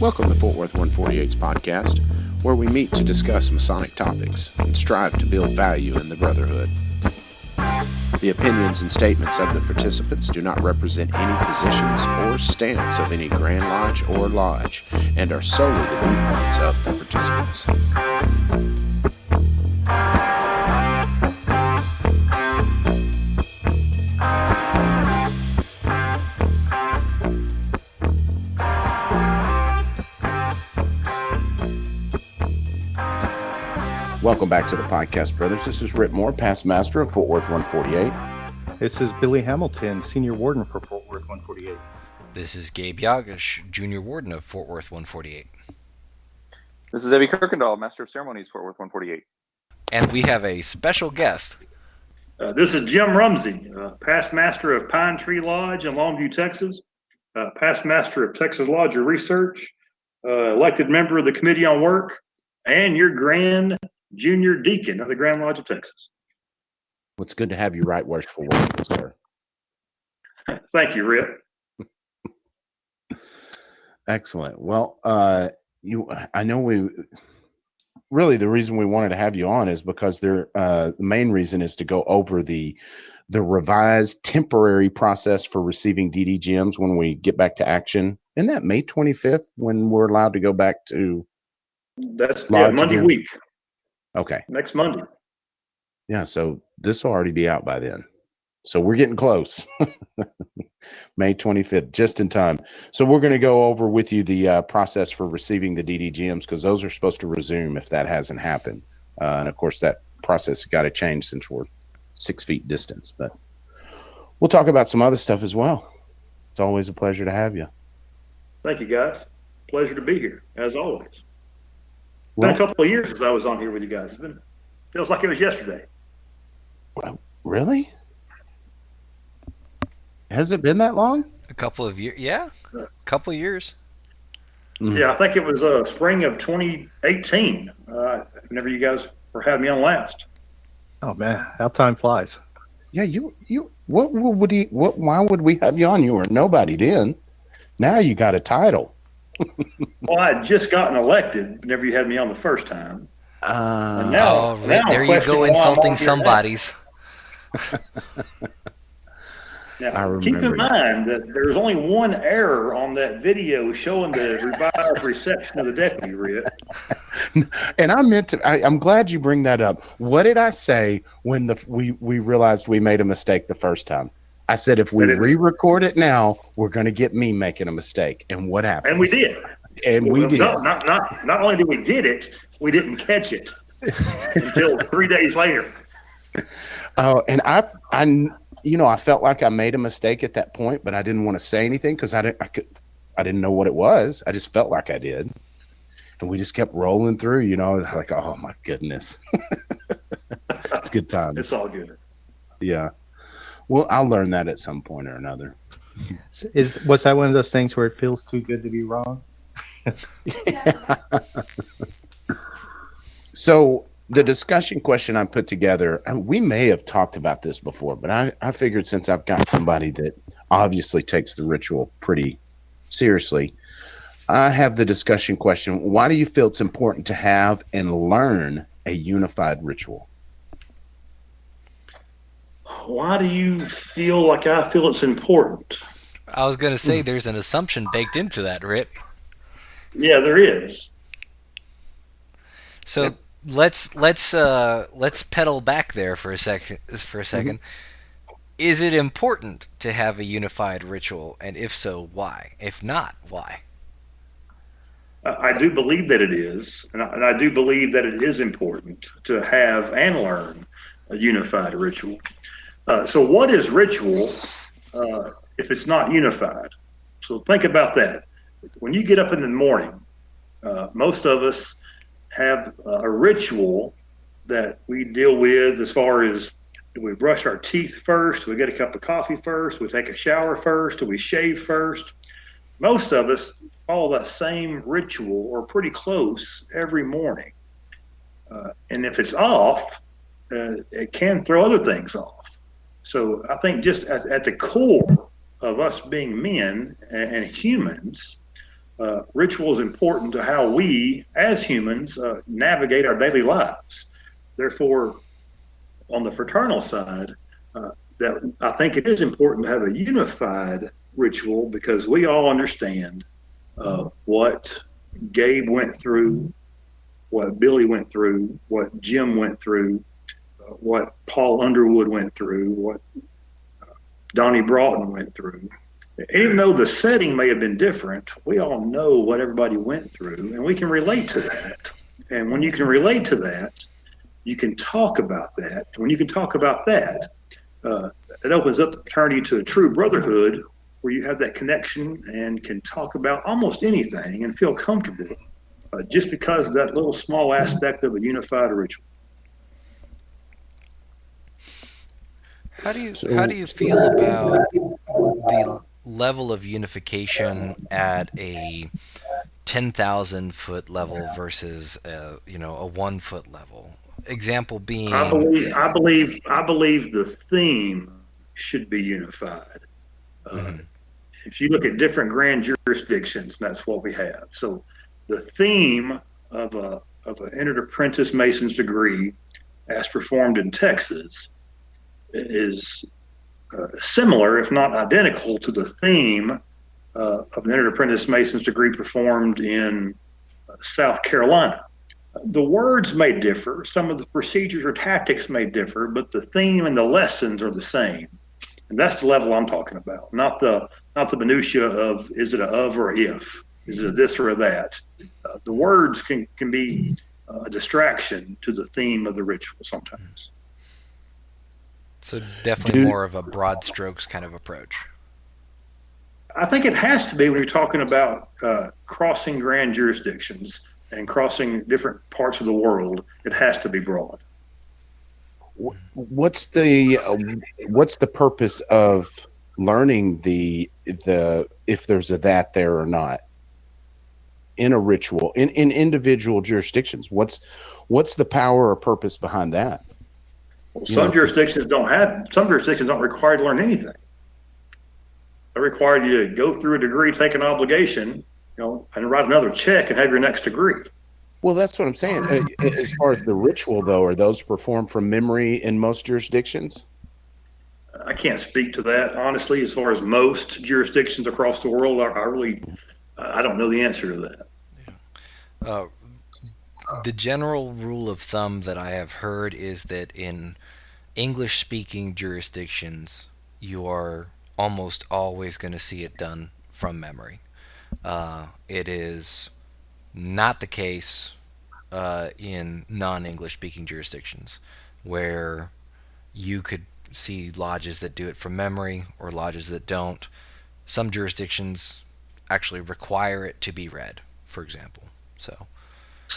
Welcome to Fort Worth 148's podcast, where we meet to discuss Masonic topics and strive to build value in the Brotherhood. The opinions and statements of the participants do not represent any positions or stance of any Grand Lodge or Lodge and are solely the viewpoints of the participants. Welcome back to the podcast, brothers. This is Rick Moore, past master of Fort Worth 148. This is Billy Hamilton, senior warden for Fort Worth 148. This is Gabe Yagish, junior warden of Fort Worth 148. This is Evie Kirkendall, master of ceremonies, Fort Worth 148. And we have a special guest. This is Jim Rumsey, past master of Pine Tree Lodge in Longview, Texas, past master of Texas Lodge of Research, elected member of the Committee on Work, and your grand junior deacon of the Grand Lodge of Texas. Well, it's good to have you right where for work, sir. Thank you, Rip. Excellent. Well, I know really the reason we wanted to have you on is because the main reason is to go over the revised temporary process for receiving DDGMs when we get back to action. Isn't that May 25th when we're allowed to go back to? That's Monday again? Week. Okay. Next Monday. Yeah, so this will already be out by then. So we're getting close. May 25th, just in time. So we're going to go over with you the process for receiving the DDGMs because those are supposed to resume if that hasn't happened. And of course, that process has got to change since we're 6 feet distance. But we'll talk about some other stuff as well. It's always a pleasure to have you. Thank you, guys. Pleasure to be here, as always. Been a couple of years since I was on here with you guys. Feels like it was yesterday. Really? Has it been that long? A couple of years, yeah. A couple of years. Mm-hmm. Yeah, I think it was spring of 2018. Whenever you guys were having me on last. Oh man, how time flies. Yeah, why would we have you on? You were nobody then. Now you got a title. Well, I had just gotten elected whenever you had me on the first time. Rick, now there you go, insulting somebody's. Now, keep in mind that there's only one error on that video showing the revised reception of the deputy, Rick. And I'm glad you bring that up. What did I say when we realized we made a mistake the first time? I said, if we re-record it now, we're going to get me making a mistake. And what happened? And we did. And we did. No, not only did we get it, we didn't catch it until 3 days later. Oh, and I felt like I made a mistake at that point, but I didn't want to say anything because I didn't know what it was. I just felt like I did. And we just kept rolling through, like, oh my goodness. It's good times. It's all good. Yeah. Well, I'll learn that at some point or another. Was that one of those things where it feels too good to be wrong? So the discussion question I put together, we may have talked about this before, but I figured since I've got somebody that obviously takes the ritual pretty seriously, I have the discussion question. Why do you feel it's important to have and learn a unified ritual? Why do you feel like I feel it's important? I was going to say there's an assumption baked into that, Rick. Yeah, there is. So let's pedal back there for a second. Mm-hmm. Is it important to have a unified ritual, and if so, why? If not, why? I do believe that it is, and I do believe that it is important to have and learn a unified ritual. So what is ritual if it's not unified? So think about that. When you get up in the morning, most of us have a ritual that we deal with as far as, do we brush our teeth first? Do we get a cup of coffee first? Do we take a shower first? Do we shave first? Most of us follow that same ritual or pretty close every morning. And if it's off, it can throw other things off. So I think just at the core of us being men and humans, ritual is important to how we, as humans, navigate our daily lives. Therefore, on the fraternal side, that I think it is important to have a unified ritual because we all understand what Gabe went through, what Billy went through, what Jim went through, what Paul Underwood went through, what Donnie Broughton went through. Even though the setting may have been different, we all know what everybody went through, and we can relate to that. And when you can relate to that, you can talk about that. When you can talk about that, it opens up the fraternity to a true brotherhood where you have that connection and can talk about almost anything and feel comfortable just because of that little small aspect of a unified ritual. How do you feel about the level of unification at a 10,000-foot level versus a 1-foot level? Example being, I believe the theme should be unified. If you look at different grand jurisdictions, that's what we have. So the theme of an entered apprentice Mason's degree, as performed in Texas, is similar, if not identical, to the theme of an entered apprentice Mason's degree performed in South Carolina. The words may differ, some of the procedures or tactics may differ, but the theme and the lessons are the same. And that's the level I'm talking about, not the minutia of is it a of or a if, is it a this or a that. The words can be a distraction to the theme of the ritual sometimes. So definitely more of a broad strokes kind of approach. I think it has to be when you're talking about crossing grand jurisdictions and crossing different parts of the world. It has to be broad. What's the purpose of learning the if there's a that there or not in a ritual in individual jurisdictions? What's the power or purpose behind that? Well, some jurisdictions don't require you to learn anything. They require you to go through a degree, take an obligation, and write another check and have your next degree. Well, that's what I'm saying. As far as the ritual, though, are those performed from memory in most jurisdictions? I can't speak to that, honestly. As far as most jurisdictions across the world, I don't know the answer to that. Yeah. The general rule of thumb that I have heard is that in English-speaking jurisdictions, you are almost always going to see it done from memory. It is not the case in non-English speaking jurisdictions, where you could see lodges that do it from memory or lodges that don't. Some jurisdictions actually require it to be read, for example. So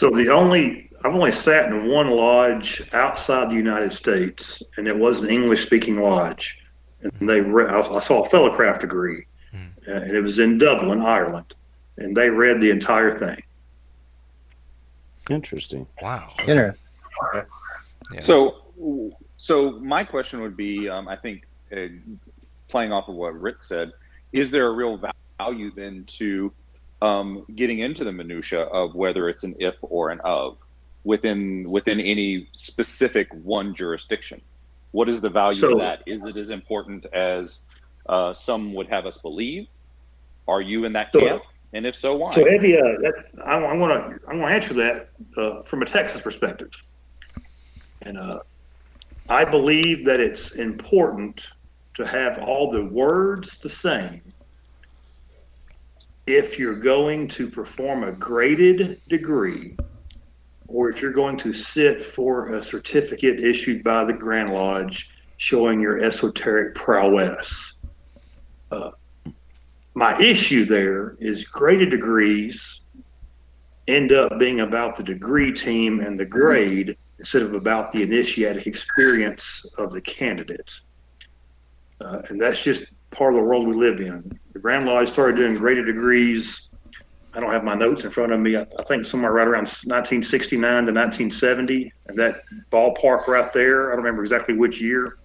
I've only sat in one lodge outside the United States, and it was an English-speaking lodge. And I saw a fellowcraft degree, and it was in Dublin, Ireland, and they read the entire thing. Interesting. Wow. Interesting. Yeah. So my question would be, I think, playing off of what Ritz said, is there a real value then to getting into the minutia of whether it's an if or an of within any specific one jurisdiction? What is the value of that? Is it as important as some would have us believe? Are you in that camp? And if so, why? So, Eddie, I'm going to answer that from a Texas perspective. And I believe that it's important to have all the words the same if you're going to perform a graded degree or if you're going to sit for a certificate issued by the Grand Lodge showing your esoteric prowess. My issue there is graded degrees end up being about the degree team and the grade instead of about the initiatic experience of the candidate. And that's just part of the world we live in. The Grand Lodge started doing graded degrees I don't have my notes in front of me. I think somewhere right around 1969 to 1970, and that ballpark right there. I don't remember exactly which year.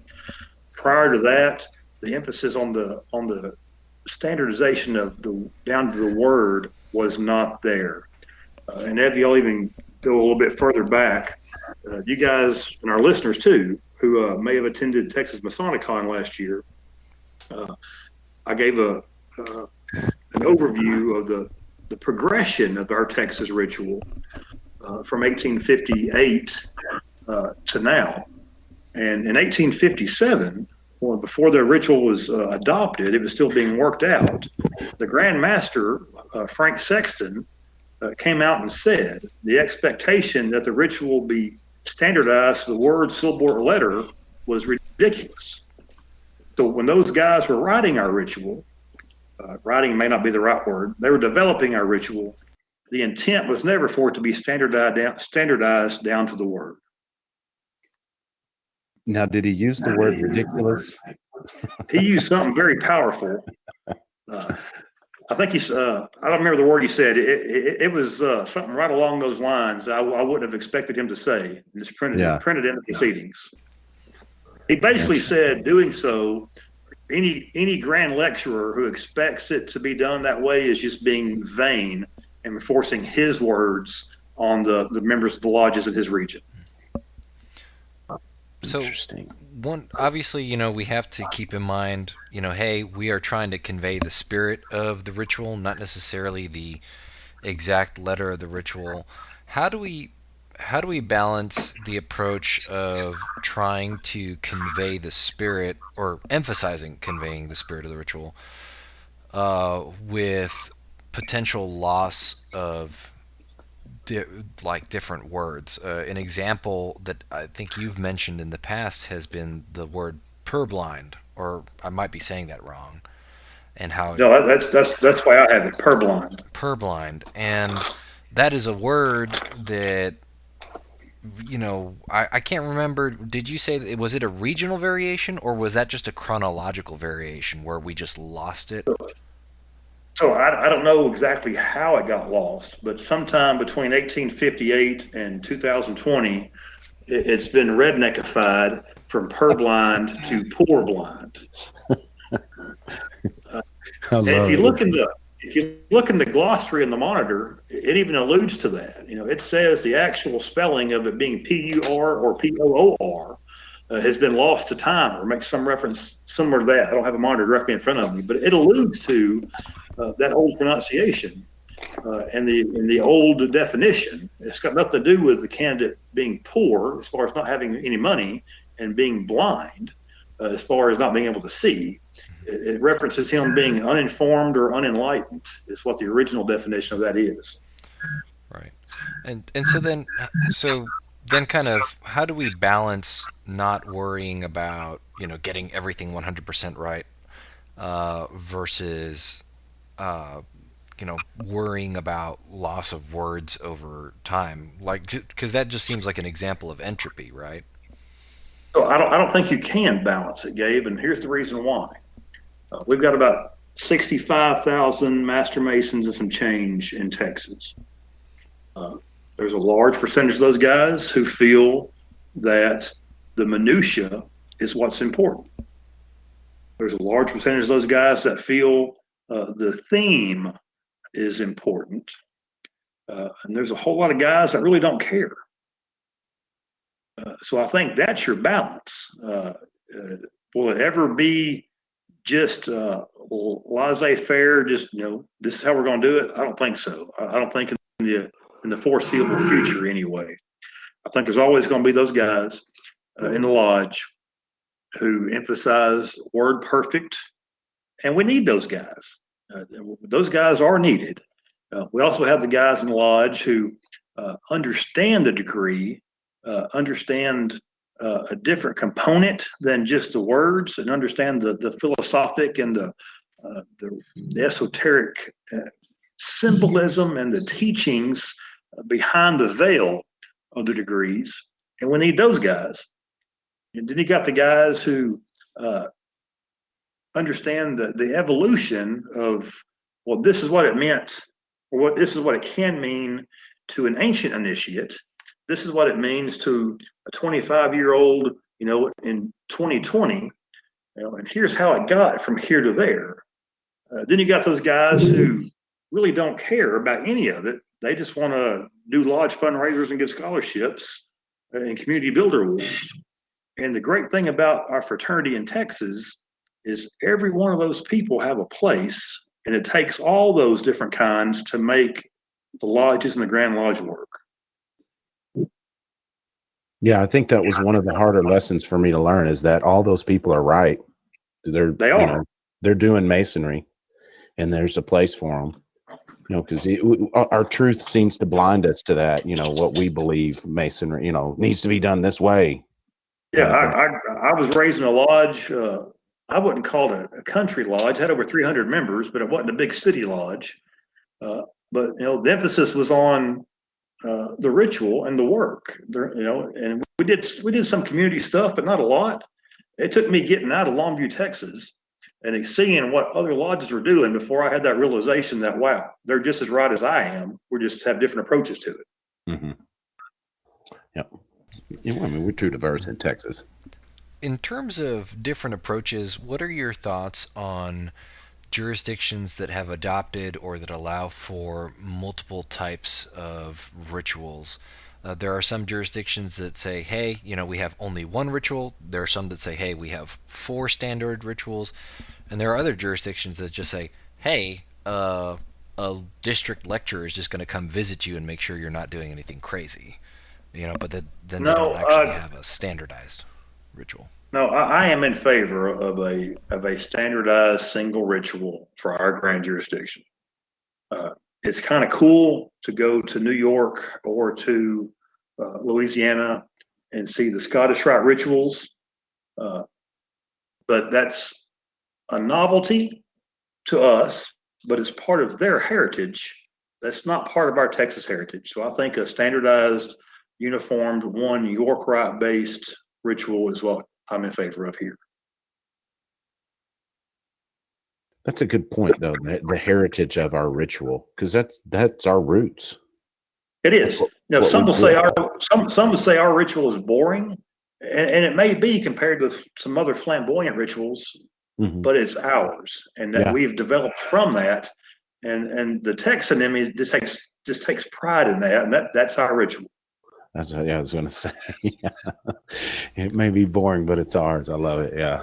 Prior to that, the emphasis on the standardization of the down to the word was not there. And if y'all even go a little bit further back, you guys and our listeners too, who may have attended Texas Masonic Con last year, I gave an overview of the progression of our Texas ritual from 1858 to now. And in 1857, before the ritual was adopted, it was still being worked out. The Grand Master, Frank Sexton, came out and said the expectation that the ritual be standardized to the word, syllable, or letter was ridiculous. So when those guys were writing our ritual, writing may not be the right word, they were developing our ritual. The intent was never for it to be standardized down to the word. Now, did he use the word ridiculous? He used something very powerful. I think he's, I don't remember the word he said. It was something right along those lines I wouldn't have expected him to say. And it's printed in the proceedings. He basically said doing so, any grand lecturer who expects it to be done that way is just being vain and enforcing his words on the members of the lodges in his region. So, obviously, we have to keep in mind, hey, we are trying to convey the spirit of the ritual, not necessarily the exact letter of the ritual. How do we balance the approach of trying to convey the spirit, or emphasizing conveying the spirit of the ritual, with potential loss of different words? An example that I think you've mentioned in the past has been the word purblind, or I might be saying that wrong. And how that's why I have it, purblind. Purblind, and that is a word that I can't remember. Did you say was it a regional variation, or was that just a chronological variation where we just lost it? So I don't know exactly how it got lost, but sometime between 1858 and 2020, it's been redneckified from purblind to poorblind. And if you look in the glossary in the monitor, it even alludes to that. It says the actual spelling of it being P-U-R or P-O-O-R has been lost to time, or makes some reference similar to that. I don't have a monitor directly in front of me, but it alludes to that old pronunciation and the old definition. It's got nothing to do with the candidate being poor, as far as not having any money, and being blind, as far as not being able to see. It references him being uninformed or unenlightened, is what the original definition of that is. Right. And so then kind of how do we balance not worrying about, getting everything 100% right versus worrying about loss of words over time, because that just seems like an example of entropy, right? So I don't think you can balance it, Gabe, and here's the reason why. We've got about 65,000 Master Masons and some change in Texas. There's a large percentage of those guys who feel that the minutia is what's important. There's a large percentage of those guys that feel the theme is important. And there's a whole lot of guys that really don't care. So I think that's your balance. Will it ever be just laissez-faire, just, this is how we're going to do it? I don't think so. I don't think in the foreseeable future anyway. I think there's always going to be those guys in the lodge who emphasize word perfect, and we need those guys. Those guys are needed. We also have the guys in the lodge who understand the degree, understand a different component than just the words, and understand the philosophic and the esoteric symbolism and the teachings behind the veil of the degrees. And we need those guys. And then you got the guys who understand the evolution of, well, this is what it meant this is what it can mean to an ancient initiate. This is what it means to a 25-year-old, in 2020. And here's how it got from here to there. Then you got those guys who really don't care about any of it. They just want to do lodge fundraisers and give scholarships and community builder awards. And the great thing about our fraternity in Texas is every one of those people have a place, and it takes all those different kinds to make the lodges and the Grand Lodge work. Yeah, I think that was one of the harder lessons for me to learn, is that all those people are right. They are. They're doing masonry, and there's a place for them. Because our truth seems to blind us to that. What we believe masonry, needs to be done this way. Yeah, I was raised in a lodge. I wouldn't call it a country lodge. It had over 300 members, but it wasn't a big city lodge. But the emphasis was on the ritual and the work. And we did some community stuff, but not a lot. It took me getting out of Longview, Texas, and seeing what other lodges were doing before I had that realization that, wow, they're just as right as I am. We just have different approaches to it. Mm-hmm. Yep. We're too diverse in Texas. In terms of different approaches, what are your thoughts on jurisdictions that have adopted or that allow for multiple types of rituals? There are some jurisdictions that say, hey, we have only one ritual. There are some that say, hey, we have 4 standard rituals. And there are other jurisdictions that just say, hey, a district lecturer is just going to come visit you and make sure you're not doing anything crazy. But then they don't actually have a standardized ritual. No, I am in favor of a standardized single ritual for our grand jurisdiction. It's kind of cool to go to New York or to Louisiana and see the Scottish Rite rituals, but that's a novelty to us, but it's part of their heritage. That's not part of our Texas heritage. So I think a standardized, uniformed, one York Rite based ritual is what I'm in favor of here. That's a good point, though. The heritage of our ritual, because that's our roots. It is. Some will say our ritual is boring, and it may be compared with some other flamboyant rituals, but it's ours, and that we've developed from that. And the Texan in me just takes pride in that, and that's our ritual. That's what I was going to say. Yeah. It may be boring, but it's ours. I love it. Yeah.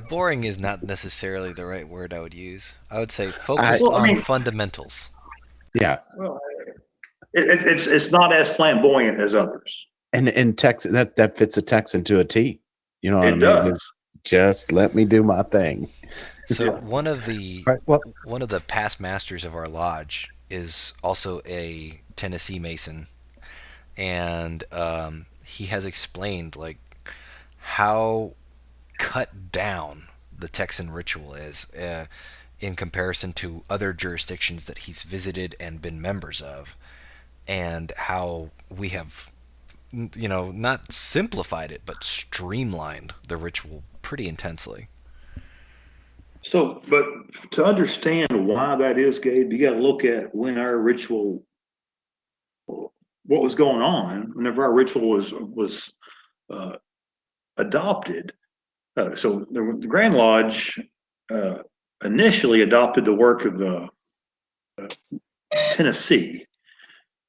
Boring is not necessarily the right word I would use. I would say focused on fundamentals. Yeah. Well, it's not as flamboyant as others. And Texas, that fits a Texan to a T. You know what I mean? Does. Just let me do my thing. So one of the past masters of our lodge is also a Tennessee Mason. And he has explained how cut down the Texan ritual is in comparison to other jurisdictions that he's visited and been members of, and how we have not simplified it but streamlined the ritual pretty intensely. So, but to understand why that is, Gabe, you got to look at when our ritual, what was going on whenever our ritual was adopted. So the Grand Lodge initially adopted the work of Tennessee.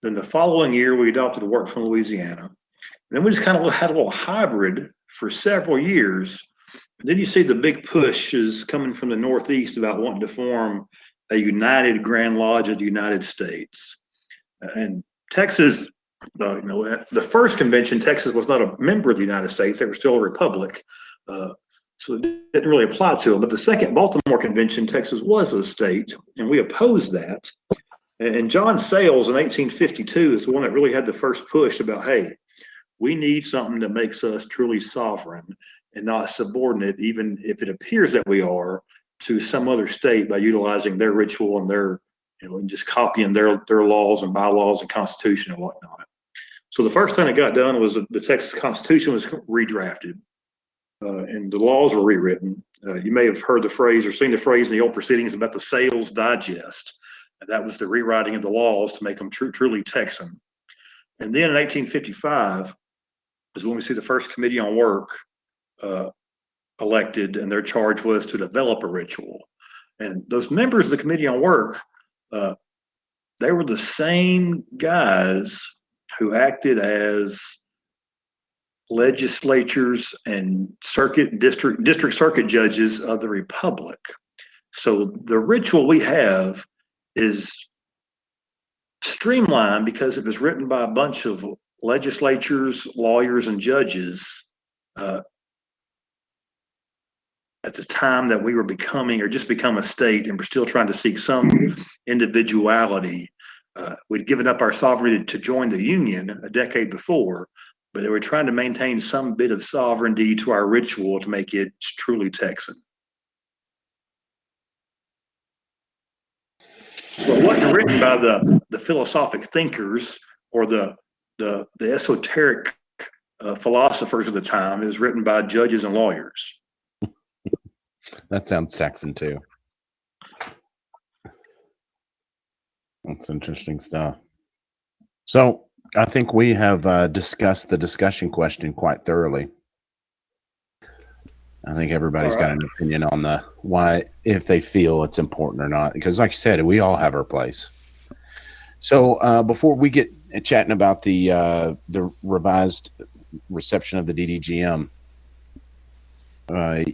Then the following year, we adopted the work from Louisiana. And then we just kind of had a little hybrid for several years. And then you see the big pushes coming from the Northeast about wanting to form a united Grand Lodge of the United States. And Texas, the first convention, Texas was not a member of the United States. They were still a republic. So it didn't really apply to them. But the second Baltimore convention, Texas was a state, and we opposed that. And John Sayles in 1852 is the one that really had the first push about, hey, we need something that makes us truly sovereign and not subordinate, even if it appears that we are, to some other state by utilizing their ritual and their, and just copying their laws and bylaws and constitution and whatnot. So the first thing that got done was the Texas Constitution was redrafted, and the laws were rewritten. You may have heard the phrase or seen the phrase in the old proceedings about the Sayles Digest. And that was the rewriting of the laws to make them truly Texan. And then in 1855 is when we see the first committee on work elected, and their charge was to develop a ritual. And those members of the committee on work, they were the same guys who acted as legislatures and district circuit judges of the republic. So the ritual we have is streamlined because it was written by a bunch of legislatures, lawyers, and judges at the time that we were becoming or just become a state, and we're still trying to seek some individuality. We'd given up our sovereignty to join the Union a decade before, but they were trying to maintain some bit of sovereignty to our ritual to make it truly Texan. So it wasn't written by the philosophic thinkers or the esoteric philosophers of the time. It was written by judges and lawyers. That sounds Texan too. That's interesting stuff. So I think we have discussed the discussion question quite thoroughly. I think everybody's got an opinion on the why, if they feel it's important or not, because like you said, we all have our place. So before we get chatting about the revised reception of the DDGM,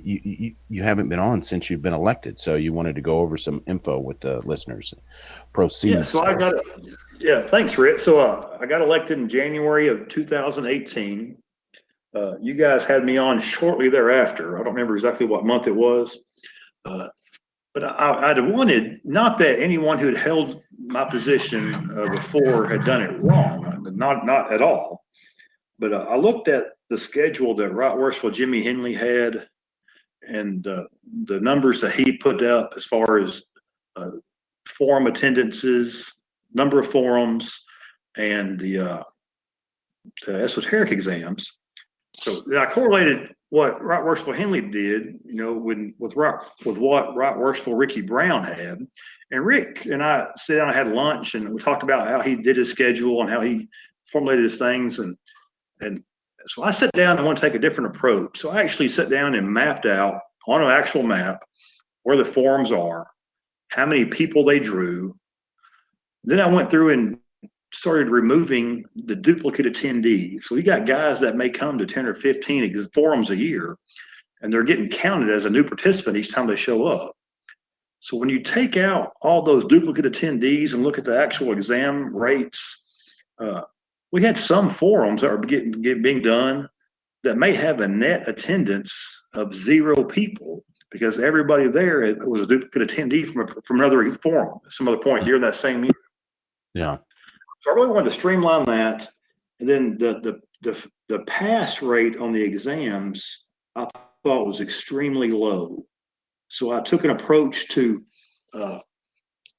you haven't been on since you've been elected, so you wanted to go over some info with the listeners. Proceed. Yeah, so thanks, Rick. So I got elected in January of 2018. You guys had me on shortly thereafter. I don't remember exactly what month it was, but I'd wanted, not that anyone who had held my position before had done it wrong, not at all, but I looked at the schedule that Right Worshipful Jimmy Henley had, and the numbers that he put up as far as forum attendances, number of forums, and the esoteric exams. So I correlated what Right Worshipful Henley did, with what Right Worshipful Ricky Brown had. And Rick and I sat down and had lunch, and we talked about how he did his schedule and how he formulated his things. And so I sat down and want to take a different approach. So I actually sat down and mapped out on an actual map where the forums are, how many people they drew. Then I went through and started removing the duplicate attendees. So we got guys that may come to 10 or 15 forums a year, and they're getting counted as a new participant each time they show up. So when you take out all those duplicate attendees and look at the actual exam rates, we had some forums that are being done that may have a net attendance of 0 people because everybody there was a duplicate attendee from another forum at some other point during that same year. Yeah. So I really wanted to streamline that. And then the pass rate on the exams I thought was extremely low. So I took an approach to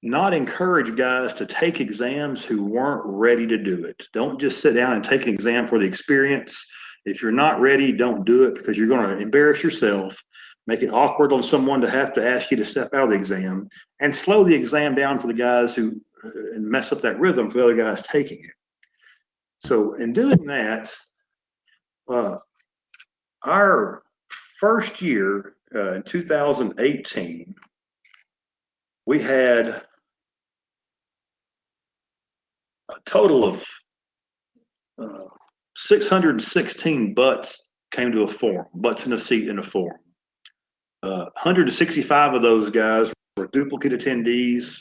not encourage guys to take exams who weren't ready to do it. Don't just sit down and take an exam for the experience. If you're not ready, don't do it because you're going to embarrass yourself, make it awkward on someone to have to ask you to step out of the exam, and slow the exam down for the guys who and mess up that rhythm for the other guys taking it. So in doing that, our first year in 2018, we had a total of 616 butts came to a forum, butts in a seat in a forum. 165 of those guys were duplicate attendees,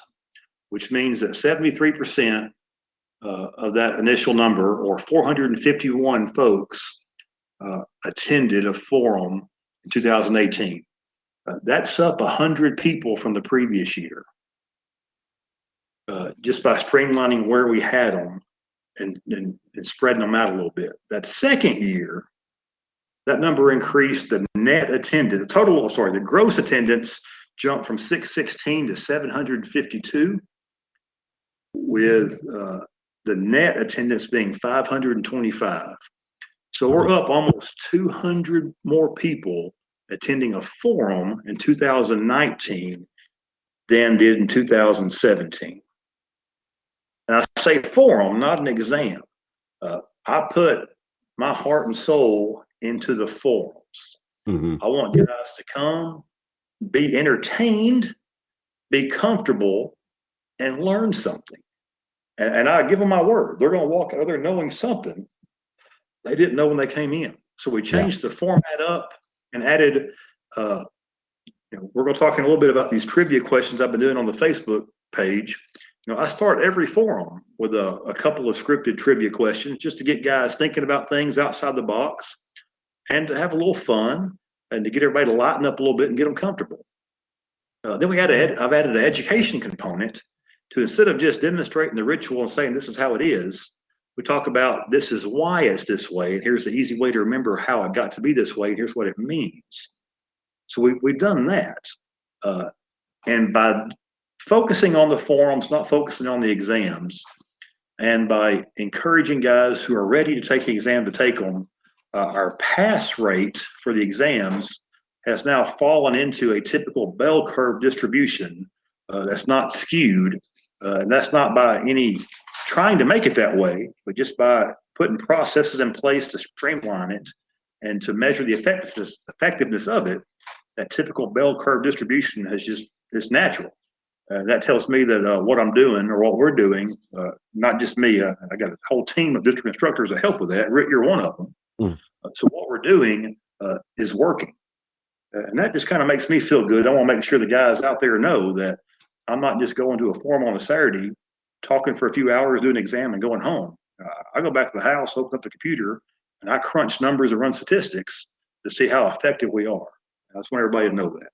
which means that 73% of that initial number, or 451 folks, attended a forum in 2018. That's up 100 people from the previous year, just by streamlining where we had them and spreading them out a little bit. That second year, that number increased. The net attendance, the gross attendance jumped from 616 to 752, with the net attendance being 525. So we're up almost 200 more people attending a forum in 2019 than did in 2017. And I say forum, not an exam. I put my heart and soul into the forums. Mm-hmm. I want guys to come, be entertained, be comfortable, and learn something. And I give them my word. They're going to walk out there knowing something they didn't know when they came in. So we changed the format up and added, we're going to talk in a little bit about these trivia questions I've been doing on the Facebook page. I start every forum with a couple of scripted trivia questions just to get guys thinking about things outside the box and to have a little fun and to get everybody to lighten up a little bit and get them comfortable. Then I've added an education component to, instead of just demonstrating the ritual and saying this is how it is, we talk about this is why it's this way, and here's the easy way to remember how it got to be this way, and here's what it means. So we've done that. And by focusing on the forums, not focusing on the exams, and by encouraging guys who are ready to take the exam to take them, our pass rate for the exams has now fallen into a typical bell curve distribution that's not skewed. And that's not by any trying to make it that way, but just by putting processes in place to streamline it and to measure the effectiveness of it. That typical bell curve distribution is natural. That tells me that what I'm doing or what we're doing, not just me, I got a whole team of district instructors that help with that. Rick, you're one of them. So what we're doing is working. And that just kind of makes me feel good. I want to make sure the guys out there know that I'm not just going to a forum on a Saturday, talking for a few hours, doing an exam and going home. I go back to the house, open up the computer, and I crunch numbers and run statistics to see how effective we are. I just want everybody to know that.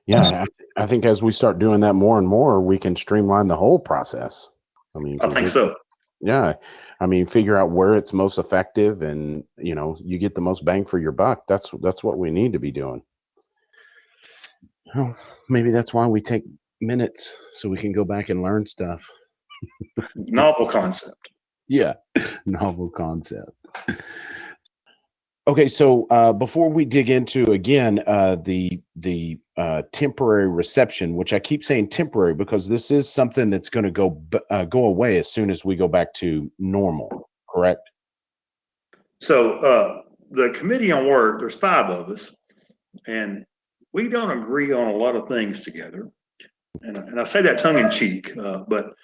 Yeah, I think as we start doing that more and more, we can streamline the whole process. I think so. Yeah. Figure out where it's most effective and, you get the most bang for your buck. That's what we need to be doing. Well, maybe that's why we take minutes so we can go back and learn stuff. Novel concept. Yeah. Novel concept. Okay, so before we dig into again the temporary reception, which I keep saying temporary because this is something that's going to go away as soon as we go back to normal, correct? So the committee on work, there's 5 of us, and we don't agree on a lot of things together. And I say that tongue in cheek, but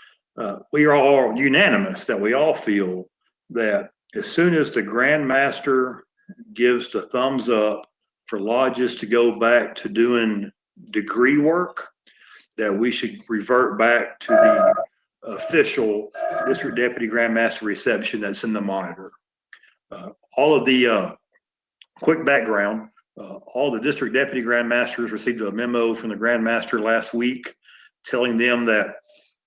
we are all unanimous that we all feel that as soon as the Grand Master gives the thumbs up for lodges to go back to doing degree work, that we should revert back to the official District Deputy Grand Master reception that's in the monitor. All of the quick background, all the District Deputy Grand Masters received a memo from the Grand Master last week telling them that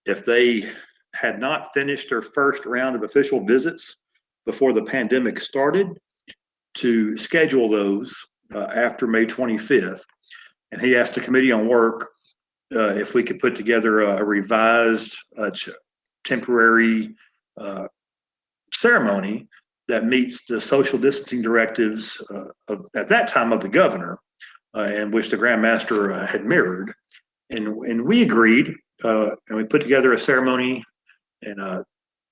if they had not finished their first round of official visits before the pandemic started, to schedule those after May 25th. And he asked the Committee on Work if we could put together a revised temporary ceremony that meets the social distancing directives at that time of the governor, and which the Grand Master had mirrored. And we agreed, and we put together a ceremony and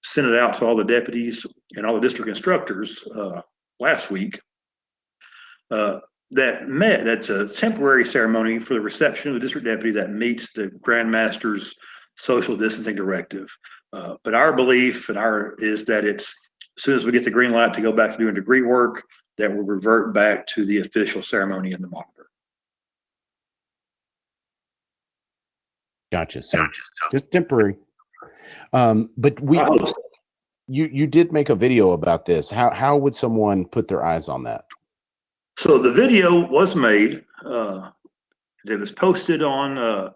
sent it out to all the deputies and all the district instructors last week. That's a temporary ceremony for the reception of the district deputy that meets the Grand Master's social distancing directive. But our belief is that it's as soon as we get the green light to go back to doing degree work, that we'll revert back to the official ceremony in the monitor. Gotcha. So just temporary. But you did make a video about this. How would someone put their eyes on that? So the video was made. It was posted on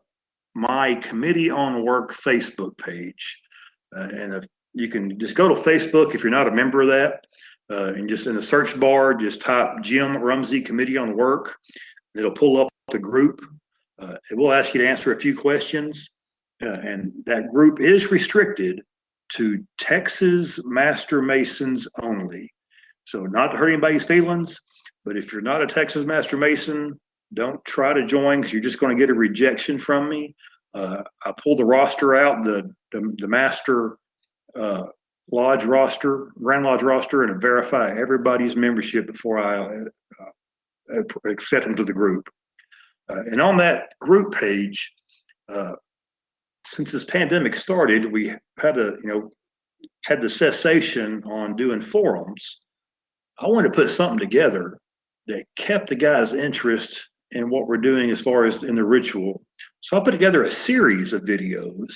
my Committee on Work Facebook page. And if you can just go to Facebook if you're not a member of that, and just in the search bar, just type Jim Rumsey Committee on Work. It'll pull up the group. It will ask you to answer a few questions. And that group is restricted to Texas Master Masons only. So not to hurt anybody's feelings, but if you're not a Texas Master Mason, don't try to join because you're just going to get a rejection from me. I pull the roster out, the master lodge roster, Grand Lodge roster, and verify everybody's membership before I accept them to the group. And on that group page, since this pandemic started, we had the cessation on doing forums. I wanted to put something together that kept the guys' interest in what we're doing as far as in the ritual. So I put together a series of videos.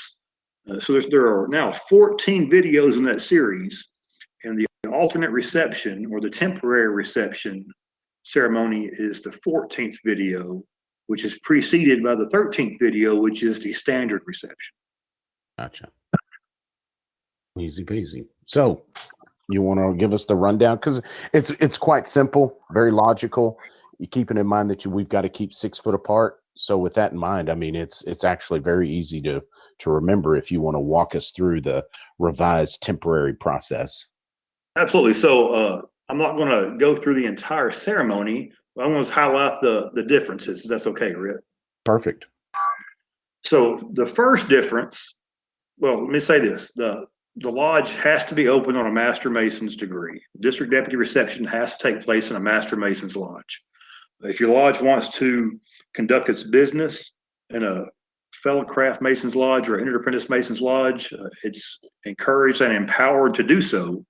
So there are now 14 videos in that series, and the alternate reception or the temporary reception ceremony is the 14th video, which is preceded by the 13th video, which is the standard reception. Gotcha. Easy peasy. So you want to give us the rundown? Because it's quite simple, very logical. You keeping in mind that we've got to keep 6 foot apart. So with that in mind, I mean, it's actually very easy to remember if you want to walk us through the revised temporary process. Absolutely. So I'm not going to go through the entire ceremony, but I'm going to highlight the differences. That's okay, Rick? Perfect. So the first difference, well, let me say this. The lodge has to be open on a Master Mason's degree. District Deputy reception has to take place in a Master Mason's lodge. If your lodge wants to conduct its business in a fellow craft Mason's lodge or inter-apprentice Mason's lodge, it's encouraged and empowered to do so.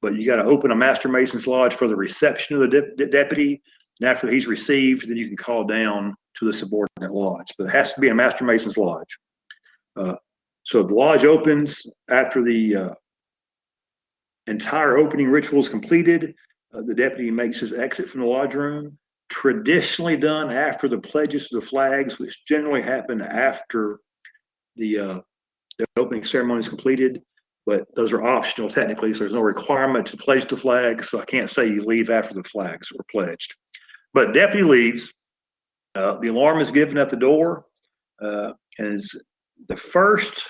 But you got to open a Master Mason's lodge for the reception of the deputy. And after he's received, then you can call down to the subordinate lodge. But it has to be a Master Mason's lodge. So the lodge opens after the entire opening ritual is completed. The deputy makes his exit from the lodge room. Traditionally done after the pledges to the flags, which generally happen after the opening ceremony is completed, but those are optional technically, so there's no requirement to pledge the flags, so I can't say you leave after the flags were pledged. But deputy leaves, the alarm is given at the door, and it's the first,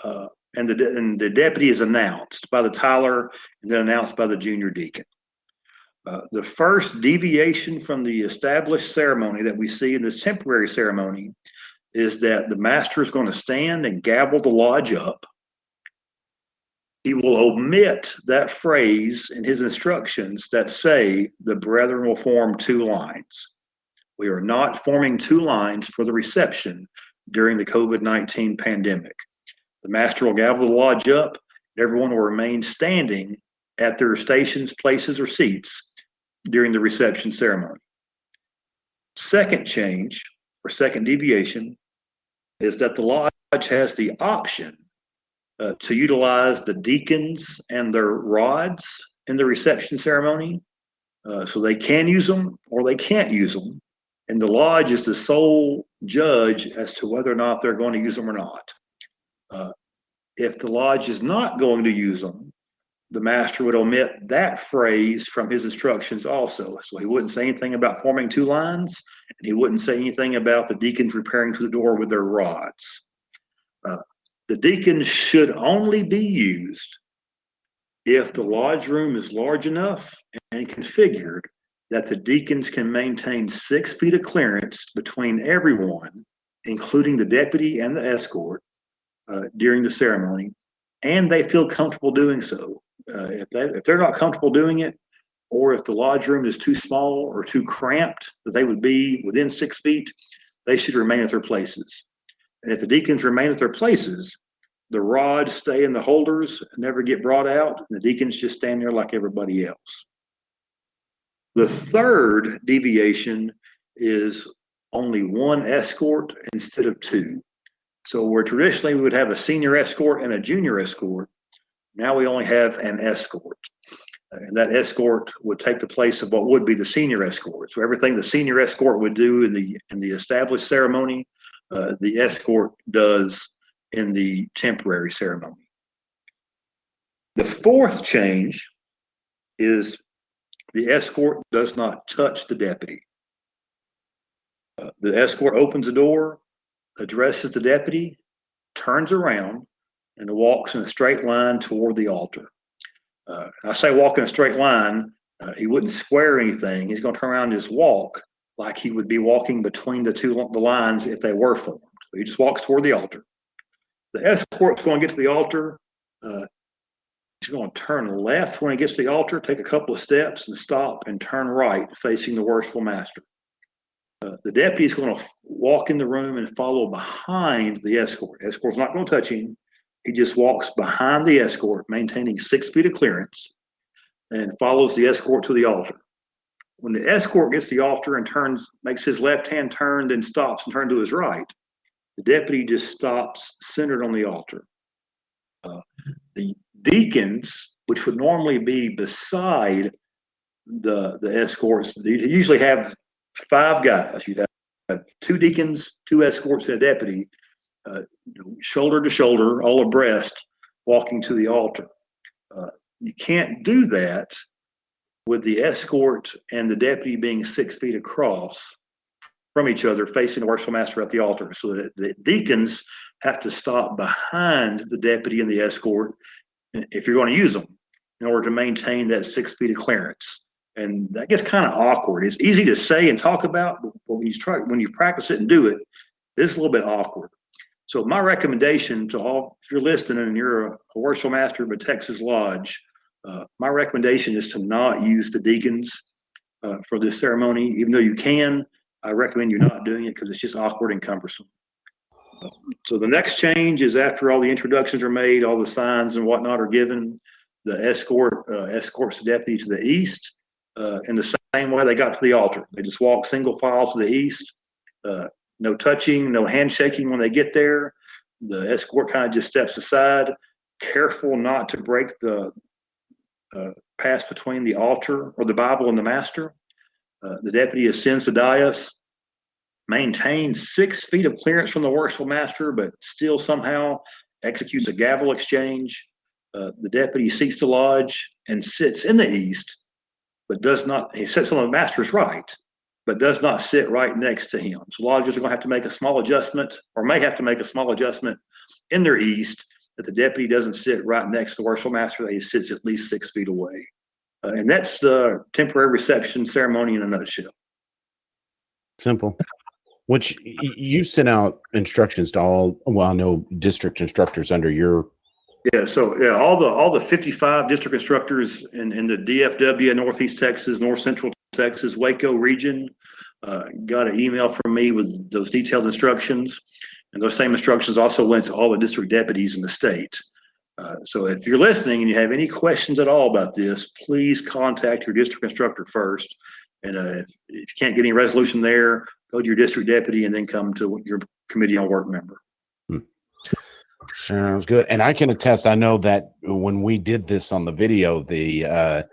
and the deputy is announced by the Tyler and then announced by the junior deacon. The first deviation from the established ceremony that we see in this temporary ceremony is that the master is going to stand and gavel the lodge up. He will omit that phrase in his instructions that say the brethren will form 2 lines. We are not forming 2 lines for the reception during the COVID-19 pandemic. The master will gavel the lodge up. Everyone will remain standing at their stations, places, or seats during the reception ceremony. Second change, or second deviation, is that the lodge has the option to utilize the deacons and their rods in the reception ceremony. So they can use them or they can't use them. And the lodge is the sole judge as to whether or not they're going to use them or not. If the lodge is not going to use them, the master would omit that phrase from his instructions also. So he wouldn't say anything about forming 2 lines, and he wouldn't say anything about the deacons repairing to the door with their rods. The deacons should only be used if the lodge room is large enough and configured that the deacons can maintain 6 feet of clearance between everyone, including the deputy and the escort, during the ceremony, and they feel comfortable doing so. If they're not comfortable doing it, or if the lodge room is too small or too cramped that they would be within 6 feet, they should remain at their places. And if the deacons remain at their places, the rods stay in the holders and never get brought out, and the deacons just stand there like everybody else. The third deviation is only 1 escort instead of 2. So where traditionally we would have a senior escort and a junior escort, now we only have an escort. And that escort would take the place of what would be the senior escort. So everything the senior escort would do in the established ceremony, the escort does in the temporary ceremony. The fourth change is the escort does not touch the deputy. The escort opens the door, addresses the deputy, turns around, and walks in a straight line toward the altar. I say walk in a straight line, he wouldn't square anything. He's going to turn around and just walk like he would be walking between the lines if they were formed. So he just walks toward the altar. The escort's going to get to the altar. He's going to turn left when he gets to the altar, take a couple of steps and stop and turn right facing the worshipful master. The deputy is going to walk in the room and follow behind the escort. Escort's not going to touch him. He just walks behind the escort, maintaining 6 feet of clearance, and follows the escort to the altar. When the escort gets to the altar and makes his left hand turn, then stops and turns to his right, the deputy just stops centered on the altar. The deacons, which would normally be beside the escorts, they usually have 5 guys. You'd have 2 deacons, 2 escorts, and a deputy, shoulder to shoulder, all abreast, walking to the altar. You can't do that with the escort and the deputy being 6 feet across from each other, facing the worshipful master at the altar. So that the deacons have to stop behind the deputy and the escort if you're going to use them in order to maintain that 6 feet of clearance. And that gets kind of awkward. It's easy to say and talk about, but when you practice it and do it, it's a little bit awkward. So my recommendation to all, if you're listening and you're a worshipful master of a Texas lodge, my recommendation is to not use the deacons for this ceremony. Even though you can, I recommend you not doing it because it's just awkward and cumbersome. So the next change is after all the introductions are made, all the signs and whatnot are given, the escort escorts the deputy to the east in the same way they got to the altar. They just walk single file to the east. No touching, no handshaking when they get there. The escort kind of just steps aside, careful not to break the pass between the altar or the Bible and the master. The deputy ascends the dais, maintains 6 feet of clearance from the worshipful master, but still somehow executes a gavel exchange. The deputy seats the lodge and sits in the east, but does not, he sits on the master's right, but does not sit right next to him. So lodges are going to have to make a small adjustment, or may have to make a small adjustment in their east, that the deputy doesn't sit right next to the worshipful master, that he sits at least 6 feet away. And that's the temporary reception ceremony in a nutshell. Simple. Which you sent out instructions to all, well, I know district instructors under your. Yeah, so yeah, all the 55 district instructors in the DFW, Northeast Texas, North Central Texas, Waco region, got an email from me with those detailed instructions. And those same instructions also went to all the district deputies in the state. So if you're listening and you have any questions at all about this, please contact your district instructor first. And if you can't get any resolution there, go to your district deputy and then come to your committee on work member. Sounds good. And I can attest, I know that when we did this on the video, the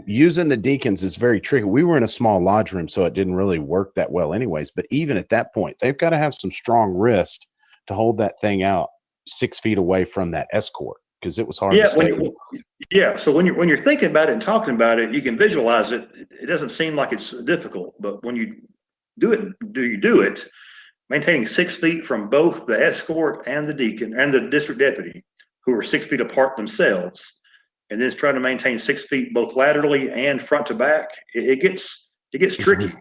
using the deacons is very tricky. We were in a small lodge room, so it didn't really work that well anyways. But even at that point, they've got to have some strong wrist to hold that thing out 6 feet away from that escort, because it was hard to stay. So when you're thinking about it and talking about it, you can visualize it. It doesn't seem like it's difficult, but when you do it, maintaining 6 feet from both the escort and the deacon and the district deputy, who are 6 feet apart themselves, and then trying to maintain 6 feet both laterally and front to back, it gets tricky.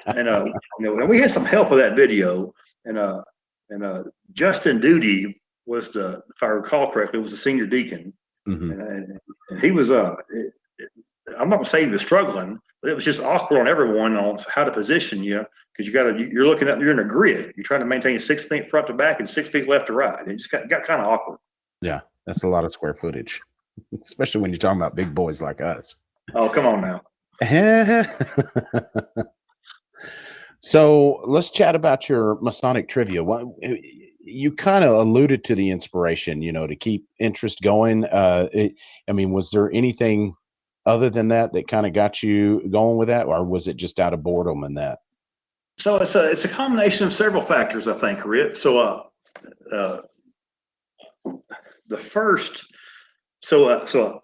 And and we had some help with that video, and Justin Duty was if I recall correctly, was the senior deacon. And he was I'm not gonna say he was struggling, but it was just awkward on everyone on how to position you, because you're in a grid. You're trying to maintain 6 feet front to back and 6 feet left to right. It just got kind of awkward. Yeah, that's a lot of square footage, especially when you're talking about big boys like us. Oh, come on now. So let's chat about your Masonic trivia. You kind of alluded to the inspiration, to keep interest going. Was there anything other than that kind of got you going with that, or was it just out of boredom and that? So it's a combination of several factors, I think, Rit. So the first, so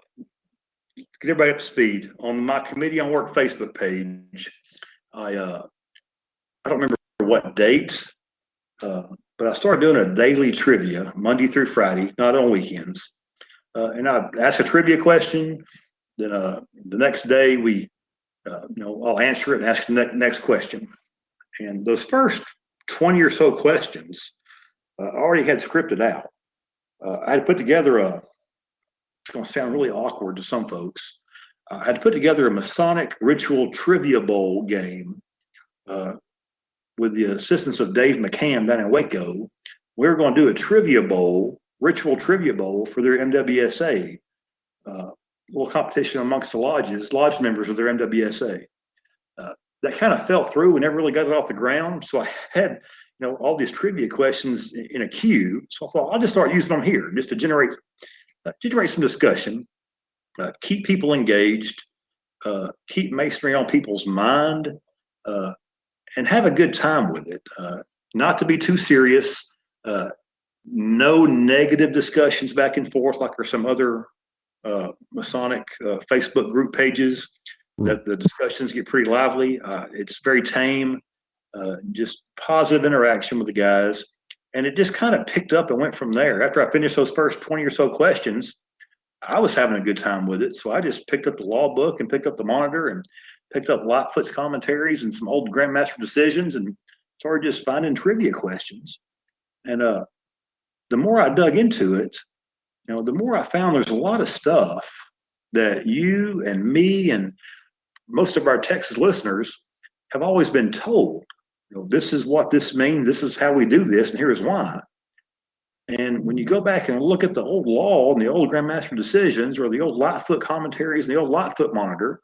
get everybody up to speed on my Committee on Work Facebook page. I don't remember what date, but I started doing a daily trivia Monday through Friday, not on weekends. And I ask a trivia question. Then the next day I'll answer it and ask the next question. And those first 20 or so questions I already had scripted out. I had put together it's going to sound really awkward to some folks. I had put together a Masonic Ritual Trivia Bowl game with the assistance of Dave McCann down in Waco. We were going to do a trivia bowl, ritual trivia bowl for their MWSA, little competition amongst the lodge members of their MWSA. That kind of fell through. We never really got it off the ground. So I had, all these trivia questions in a queue. So I thought I'll just start using them here just to generate some discussion, keep people engaged, keep Masonry on people's mind, and have a good time with it. Not to be too serious. No negative discussions back and forth like there's some other Masonic Facebook group pages that the discussions get pretty lively. It's very tame, just positive interaction with the guys. And it just kind of picked up and went from there. After I finished those first 20 or so questions, I was having a good time with it. So I just picked up the law book and picked up the monitor and picked up Lightfoot's commentaries and some old Grandmaster decisions and started just finding trivia questions. And the more I dug into it, the more I found there's a lot of stuff that you and me and most of our Texas listeners have always been told. This is what this means. This is how we do this, and here's why. And when you go back and look at the old law and the old Grandmaster decisions or the old Lightfoot commentaries and the old Lightfoot monitor,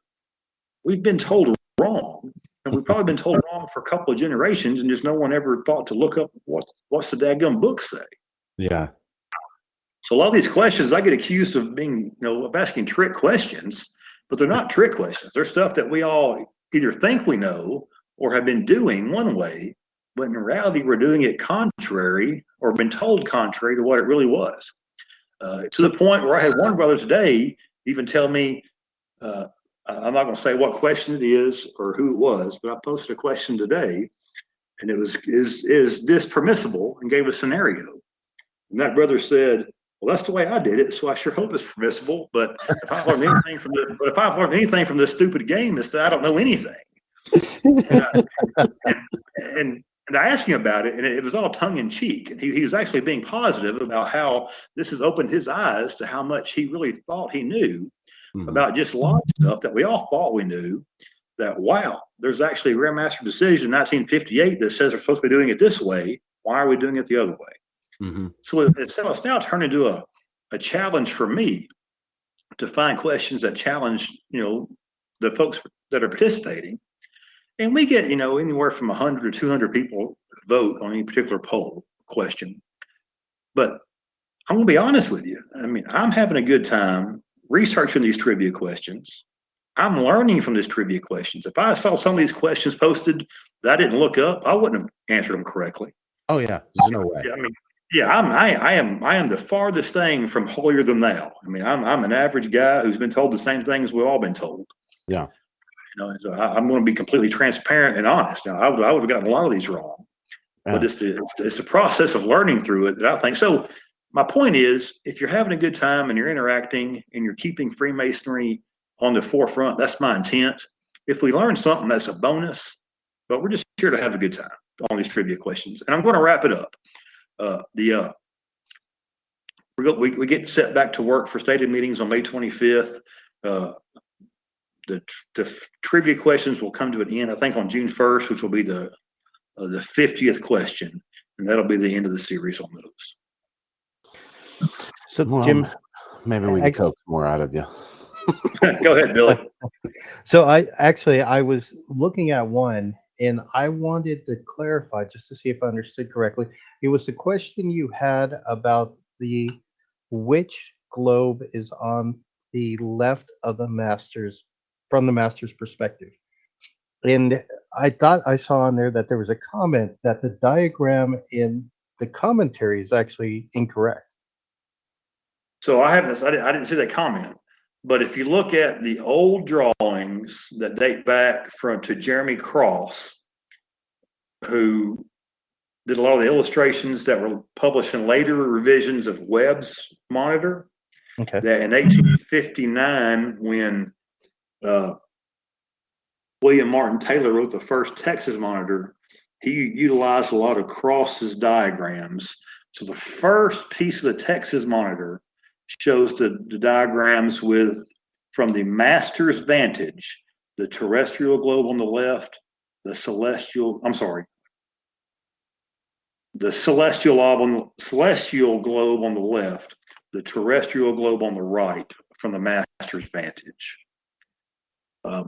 we've been told wrong. And we've probably been told wrong for a couple of generations, and just no one ever thought to look up what's the daggum book say. Yeah. So a lot of these questions, I get accused of being, of asking trick questions, but they're not trick questions. They're stuff that we all either think we know or have been doing one way, but in reality, we're doing it contrary or been told contrary to what it really was. To the point where I had one brother today even tell me, I'm not going to say what question it is or who it was, but I posted a question today, and it was, is this permissible? And gave a scenario. And that brother said, well, that's the way I did it, so I sure hope it's permissible. But if I've learned anything from this stupid game, it's that I don't know anything. And I asked him about it, and it was all tongue in cheek. And he was actually being positive about how this has opened his eyes to how much he really thought he knew about just law stuff that we all thought we knew. That, wow, there's actually a Grandmaster decision in 1958 that says we're supposed to be doing it this way. Why are we doing it the other way? So it's now turned into a challenge for me to find questions that challenge, the folks that are participating. And we get, anywhere from 100 to 200 people vote on any particular poll question. But I'm going to be honest with you. I mean, I'm having a good time researching these trivia questions. I'm learning from these trivia questions. If I saw some of these questions posted that I didn't look up, I wouldn't have answered them correctly. Oh yeah, there's no way. Yeah, I am the farthest thing from holier than thou. I mean, I'm an average guy who's been told the same things we've all been told. Yeah. So I'm going to be completely transparent and honest. Now, I would have gotten a lot of these wrong, but it's the process of learning through it that I think. So my point is, if you're having a good time and you're interacting and you're keeping Freemasonry on the forefront, that's my intent. If we learn something, that's a bonus, but we're just here to have a good time on these trivia questions. And I'm going to wrap it up. We get set back to work for stated meetings on May 25th. The trivia questions will come to an end, I think, on June 1st, which will be the 50th question, and that'll be the end of the series on those. So, Well, Jim, maybe we can coax more out of you. Go ahead, Billy. so I was looking at one, and I wanted to clarify just to see if I understood correctly. It was the question you had about which globe is on the left of the master's, from the master's perspective. And I thought I saw in there that there was a comment that the diagram in the commentary is actually incorrect. So I didn't see that comment, but if you look at the old drawings that date back to Jeremy Cross, who did a lot of the illustrations that were published in later revisions of Webb's monitor. Okay. That in 1859, when William Martin Taylor wrote the first Texas monitor, he utilized a lot of Cross's diagrams So the first piece of the Texas monitor shows the diagrams from the master's vantage, the terrestrial globe on the left, the celestial globe on the left, the terrestrial globe on the right from the master's vantage. I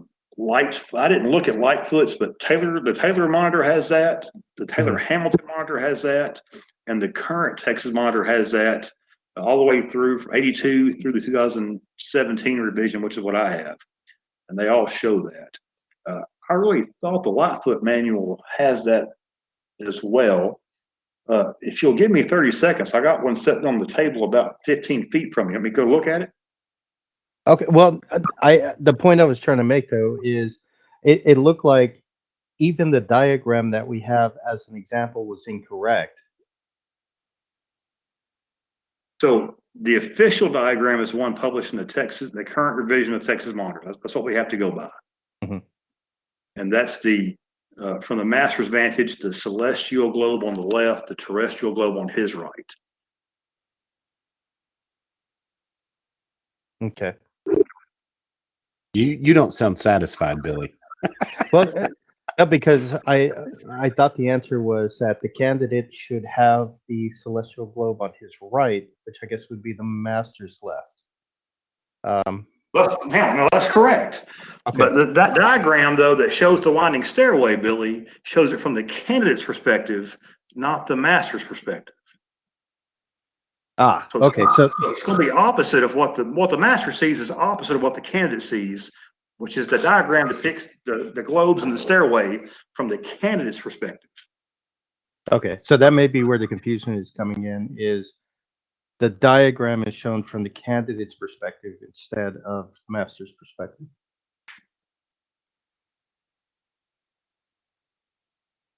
didn't look at Lightfoot's, but the Taylor monitor has that. The Taylor Hamilton monitor has that, and the current Texas monitor has that all the way through from 82 through the 2017 revision, which is what I have, and they all show that. I really thought the Lightfoot manual has that as well. If you'll give me 30 seconds, I got one sitting on the table about 15 feet from me. Let me go look at it. Okay. Well, the point I was trying to make though is it looked like even the diagram that we have as an example was incorrect. So the official diagram is one published in the current revision of Texas Monitor. That's what we have to go by. Mm-hmm. And that's from the master's vantage, the celestial globe on the left, the terrestrial globe on his right. Okay. You don't sound satisfied, Billy. Well, because I thought the answer was that the candidate should have the celestial globe on his right, which I guess would be the master's left. No, that's correct. Okay. But that diagram, though, that shows the winding stairway, Billy, shows it from the candidate's perspective, not the master's perspective. So okay. So it's going to be opposite of what the master sees is opposite of what the candidate sees, which is the diagram depicts the globes and the stairway from the candidate's perspective. Okay, so that may be where the confusion is coming in, is the diagram is shown from the candidate's perspective instead of master's perspective.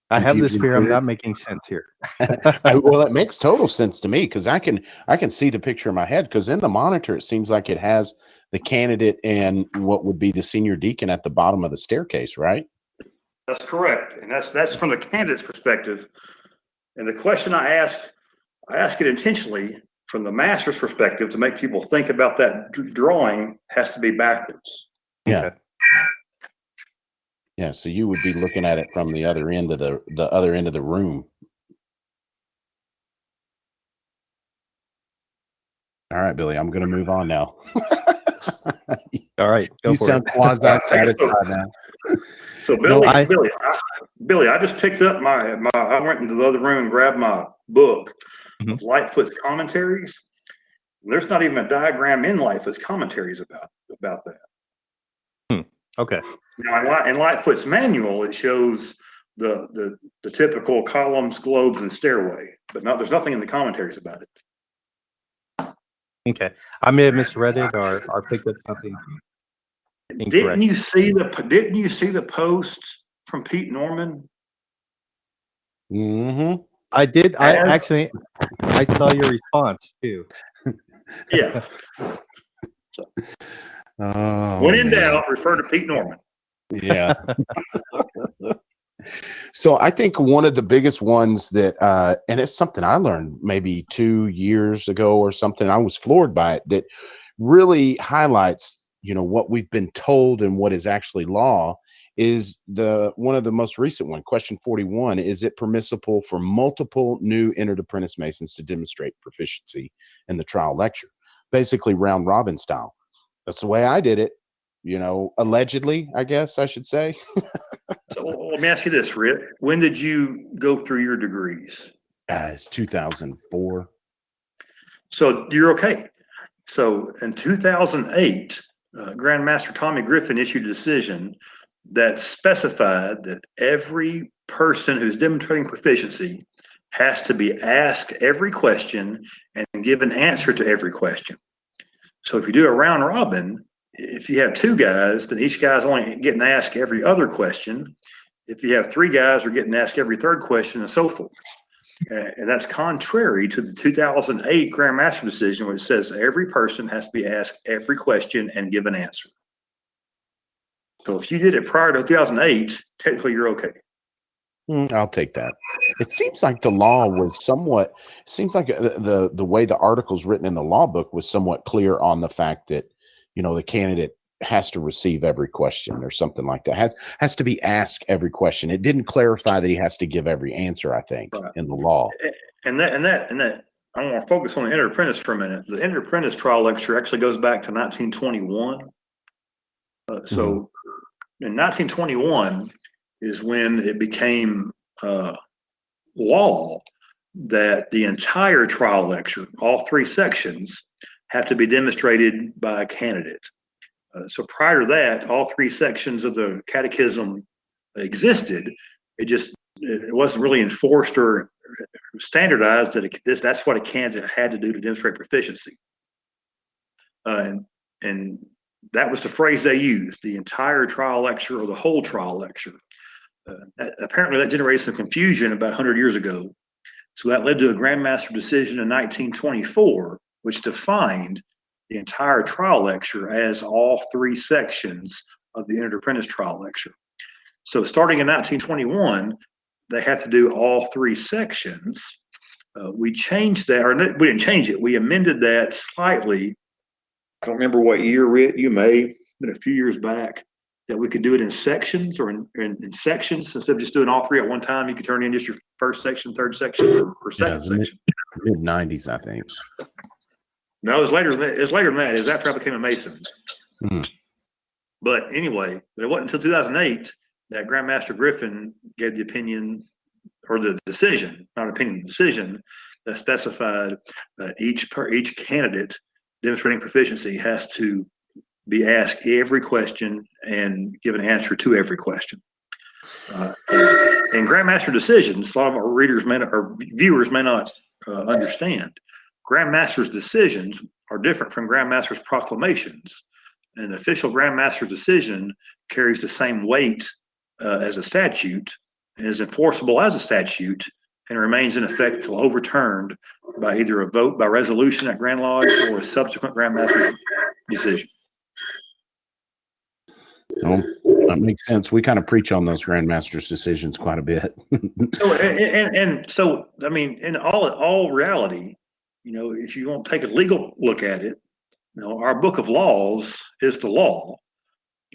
I have this fear I'm not making sense here. Well, it makes total sense to me because I can see the picture in my head, because in the monitor it seems like it has the candidate and what would be the senior deacon at the bottom of the staircase, right? That's correct, and that's from the candidate's perspective. And the question I ask it intentionally from the master's perspective to make people think about that drawing has to be backwards. Yeah. Okay. Yeah, so you would be looking at it from the other end of the other end of the room. All right, Billy, I'm going to move on now. All right, you sound quasi satisfied now. So Billy, I just picked up I went into the other room and grabbed my book of Lightfoot's commentaries. And there's not even a diagram in Lightfoot's commentaries about that. Okay. Now in Lightfoot's manual, it shows the typical columns, globes, and stairway, but there's nothing in the commentaries about it. Okay, I may have misread it or picked up something incorrect. Didn't you see the post from Pete Norman? Mm-hmm. I did. I saw your response too. Yeah. When in doubt, refer to Pete Norman. Yeah. So I think one of the biggest ones that, and it's something I learned maybe 2 years ago or something, I was floored by it, that really highlights, what we've been told and what is actually law, is one of the most recent one, question 41, is it permissible for multiple new entered apprentice Masons to demonstrate proficiency in the trial lecture? Basically round robin style. That's the way I did it, allegedly, I guess I should say. So let me ask you this, Rick. When did you go through your degrees? It's 2004. So you're okay. So in 2008, Grandmaster Tommy Griffin issued a decision that specified that every person who's demonstrating proficiency has to be asked every question and give an answer to every question. So if you do a round robin, if you have 2 guys, then each guy's only getting asked every other question. If you have 3 guys, they're getting asked every third question, and so forth. And that's contrary to the 2008 Grandmaster decision, which says every person has to be asked every question and give an answer. So if you did it prior to 2008, technically you're okay. I'll take that. It seems like the law was somewhat. Seems like the way the article's written in the law book was somewhat clear on the fact that the candidate has to receive every question or something like that. Has to be asked every question. It didn't clarify that he has to give every answer. I think Right. in the law. And that I want to focus on the Entered Apprentice for a minute. The Entered Apprentice trial lecture actually goes back to 1921. So in 1921 is when it became law that the entire trial lecture, all 3 sections, have to be demonstrated by a candidate. So prior to that, all 3 sections of the catechism existed. It wasn't really enforced or standardized that's what a candidate had to do to demonstrate proficiency. And that was the phrase they used, the entire trial lecture or the whole trial lecture. Apparently that generated some confusion about 100 years ago. So that led to a Grandmaster decision in 1924, which defined the entire trial lecture as all 3 sections of the Entered Apprentice trial lecture. So starting in 1921, they have to do all 3 sections. We changed that, or we didn't change it. We amended that slightly. I don't remember what year, Rick, you may, been a few years back, that we could do it in sections or in sections instead of just doing all 3 at one time. You could turn in just your first section, third section, or second section. Mid-90s, I think. No, it was later than that. It's later than that. It was after I became a Mason. Hmm. But anyway, it wasn't until 2008 that Grandmaster Griffin gave the opinion or the decision, not opinion, decision that specified each candidate demonstrating proficiency has to be asked every question and give an answer to every question. In Grandmaster decisions, a lot of our readers or viewers may not understand. Grandmaster's decisions are different from Grandmaster's proclamations. An official Grandmaster's decision carries the same weight as a statute, is enforceable as a statute, and remains in effect until overturned by either a vote by resolution at Grand Lodge or a subsequent Grandmaster's decision. Well, that makes sense. We kind of preach on those Grandmaster's decisions quite a bit. So, I mean, in all reality, if you want to take a legal look at it, our book of laws is the law,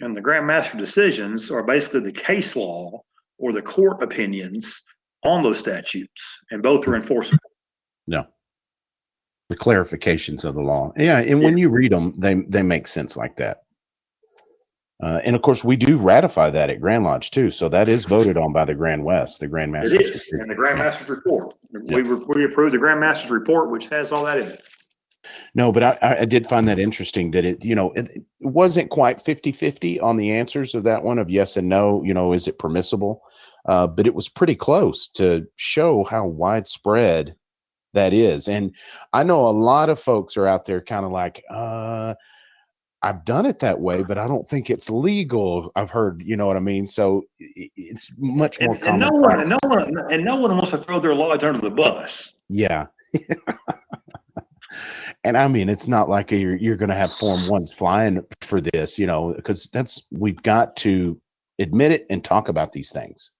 and the Grandmaster decisions are basically the case law or the court opinions on those statutes, and both are enforceable. No. The clarifications of the law. Yeah, and when you read them, they make sense like that. And of course, we do ratify that at Grand Lodge too. So that is voted on by the Grand West, the Grandmaster's. It is, and the Grandmaster's report. Yeah. We approved the Grandmaster's report, which has all that in it. No, but I did find that interesting that it wasn't quite 50-50 on the answers of that one of yes and no, is it permissible? But it was pretty close to show how widespread that is. And I know a lot of folks are out there kind of like, I've done it that way, but I don't think it's legal. I've heard, you know what I mean? So it's much more common. And no one wants to throw their lodge under the bus. Yeah. And I mean, it's not like you're going to have Form 1s flying for this, because we've got to admit it and talk about these things,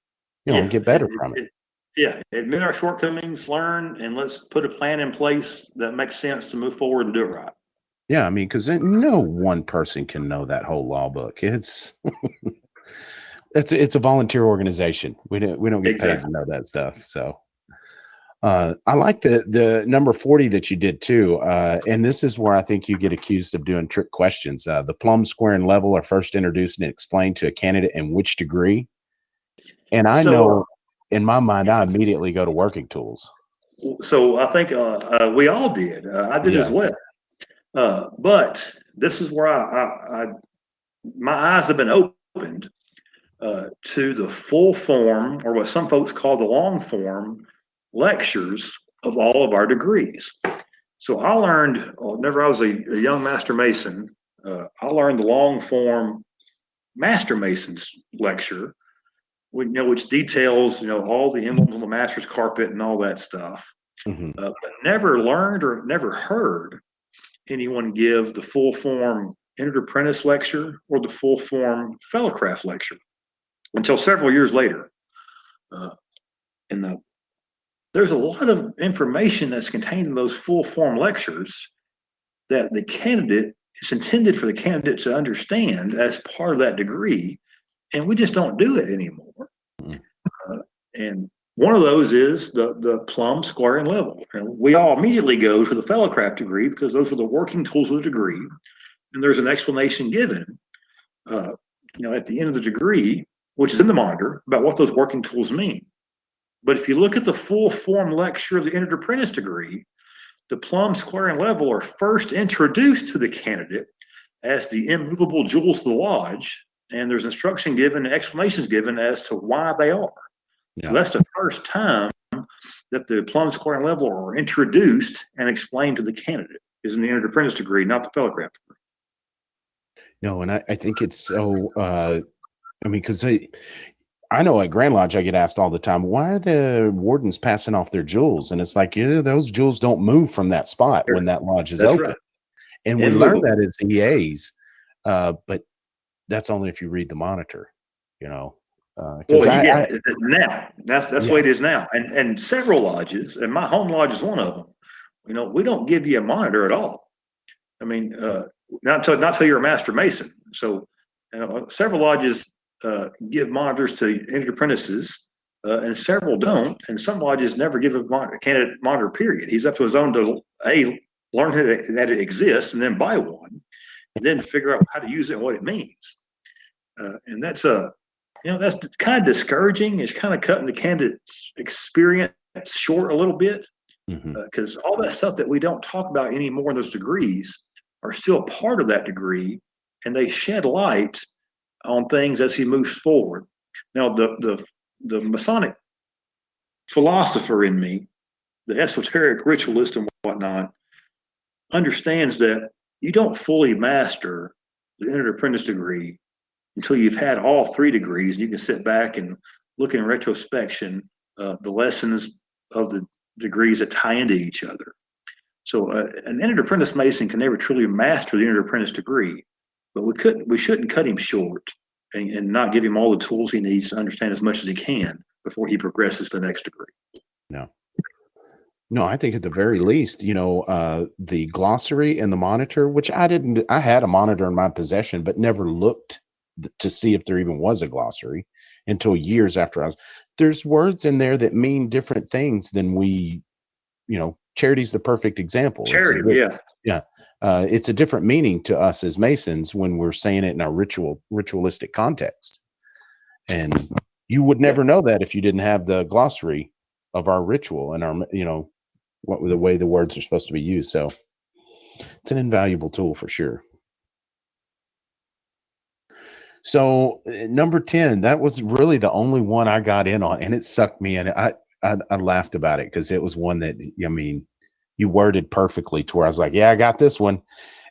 and get better from it. Yeah. Admit our shortcomings, learn, and let's put a plan in place that makes sense to move forward and do it right. Yeah. I mean, because no one person can know that whole law book. It's a volunteer organization. We don't get paid to know that stuff. So I like the number 40 that you did too. And this is where I think you get accused of doing trick questions. The plumb, square, and level are first introduced and explained to a candidate in which degree. And I know in my mind, I immediately go to working tools. So I think we all did. I did as well. But this is where my eyes have been opened to the full form, or what some folks call the long form, lectures of all of our degrees. So I learned, whenever I was a young Master Mason, I learned the long form Master Mason's lecture, which details, all the emblems on the Master's carpet and all that stuff. Mm-hmm. But never learned or never heard anyone give the full form Entered Apprentice lecture or the full form Fellowcraft lecture until several years later. there's a lot of information that's contained in those full form lectures that the candidate, it's intended for the candidate to understand as part of that degree, and we just don't do it anymore. And one of those is the plumb, square, and level. And we all immediately go to the fellowcraft degree because those are the working tools of the degree, and there's an explanation given, at the end of the degree, which is in the monitor, about what those working tools mean. But if you look at the full form lecture of the entered apprentice degree, the plumb, square, and level are first introduced to the candidate as the immovable jewels of the lodge, and there's instruction given, explanations given as to why they are. Yeah. So that's the first time that the plumb, square, and level are introduced and explained to the candidate, is in the entered apprentice degree, not the fellowcraft degree. No, and I think it's so, because I know at Grand Lodge I get asked all the time, why are the wardens passing off their jewels? And it's like, yeah, those jewels don't move from that spot when that lodge is That's open. right. And we learn that as EAs, but that's only if you read the monitor, Well, now that's the way it is now. And several lodges, and my home lodge is one of them. We don't give you a monitor at all. I mean, not till you're a master mason. So, several lodges give monitors to entered apprentices, and several don't. And some lodges never give a candidate monitor. Period. He's up to his own to learn that it exists, and then buy one, and then figure out how to use it and what it means. And that's that's kind of discouraging. It's kind of cutting the candidate's experience short a little bit, because all that stuff that we don't talk about anymore in those degrees are still part of that degree, and they shed light on things as he moves forward. Now, the Masonic philosopher in me, the esoteric ritualist and whatnot, understands that you don't fully master the entered apprentice degree until you've had all three degrees, and you can sit back and look in retrospection the lessons of the degrees that tie into each other. So an entered apprentice Mason can never truly master the entered apprentice degree, but we shouldn't cut him short and not give him all the tools he needs to understand as much as he can before he progresses to the next degree. No, I think at the very least, the glossary and the monitor, which I had a monitor in my possession, but never looked to see if there even was a glossary until years after there's words in there that mean different things than charity's the perfect example. Charity, yeah. It's a different meaning to us as Masons when we're saying it in our ritualistic context. And you would never know that if you didn't have the glossary of our ritual and our, the way the words are supposed to be used. So it's an invaluable tool for sure. So number 10, that was really the only one I got in on, and it sucked me in. I laughed about it because it was one that, you worded perfectly to where I was like, yeah, I got this one,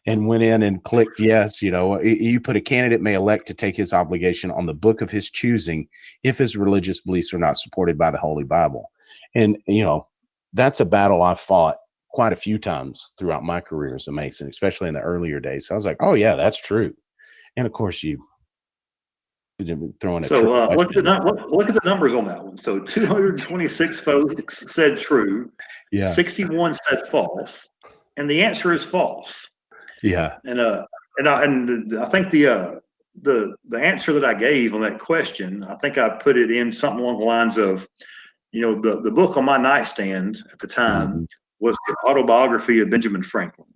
and went in and clicked yes. You put a candidate may elect to take his obligation on the book of his choosing if his religious beliefs are not supported by the Holy Bible. And, that's a battle I've fought quite a few times throughout my career as a Mason, especially in the earlier days. So I was like, oh yeah, that's true. And of course you throwing a look at the numbers on that one. So 226 folks said true. Yeah. 61 said false, and the answer is false. Yeah. And I think the answer that I gave on that question, I think I put it in something along the lines of, the book on my nightstand at the time was the Autobiography of Benjamin Franklin.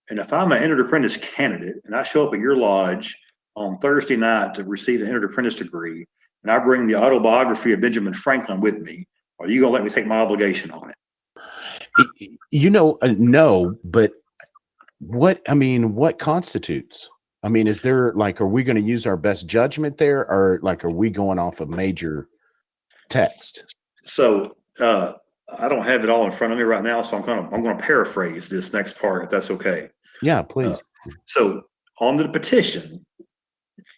And if I'm an entered apprentice candidate and I show up at your lodge on Thursday night to receive an entered apprentice degree, and I bring the Autobiography of Benjamin Franklin with me, are you going to let me take my obligation on it? No, but what constitutes? Is there are we going to use our best judgment there, or are we going off of major text? So I don't have it all in front of me right now, so I'm going to paraphrase this next part, if that's okay. Yeah, please. So on the petition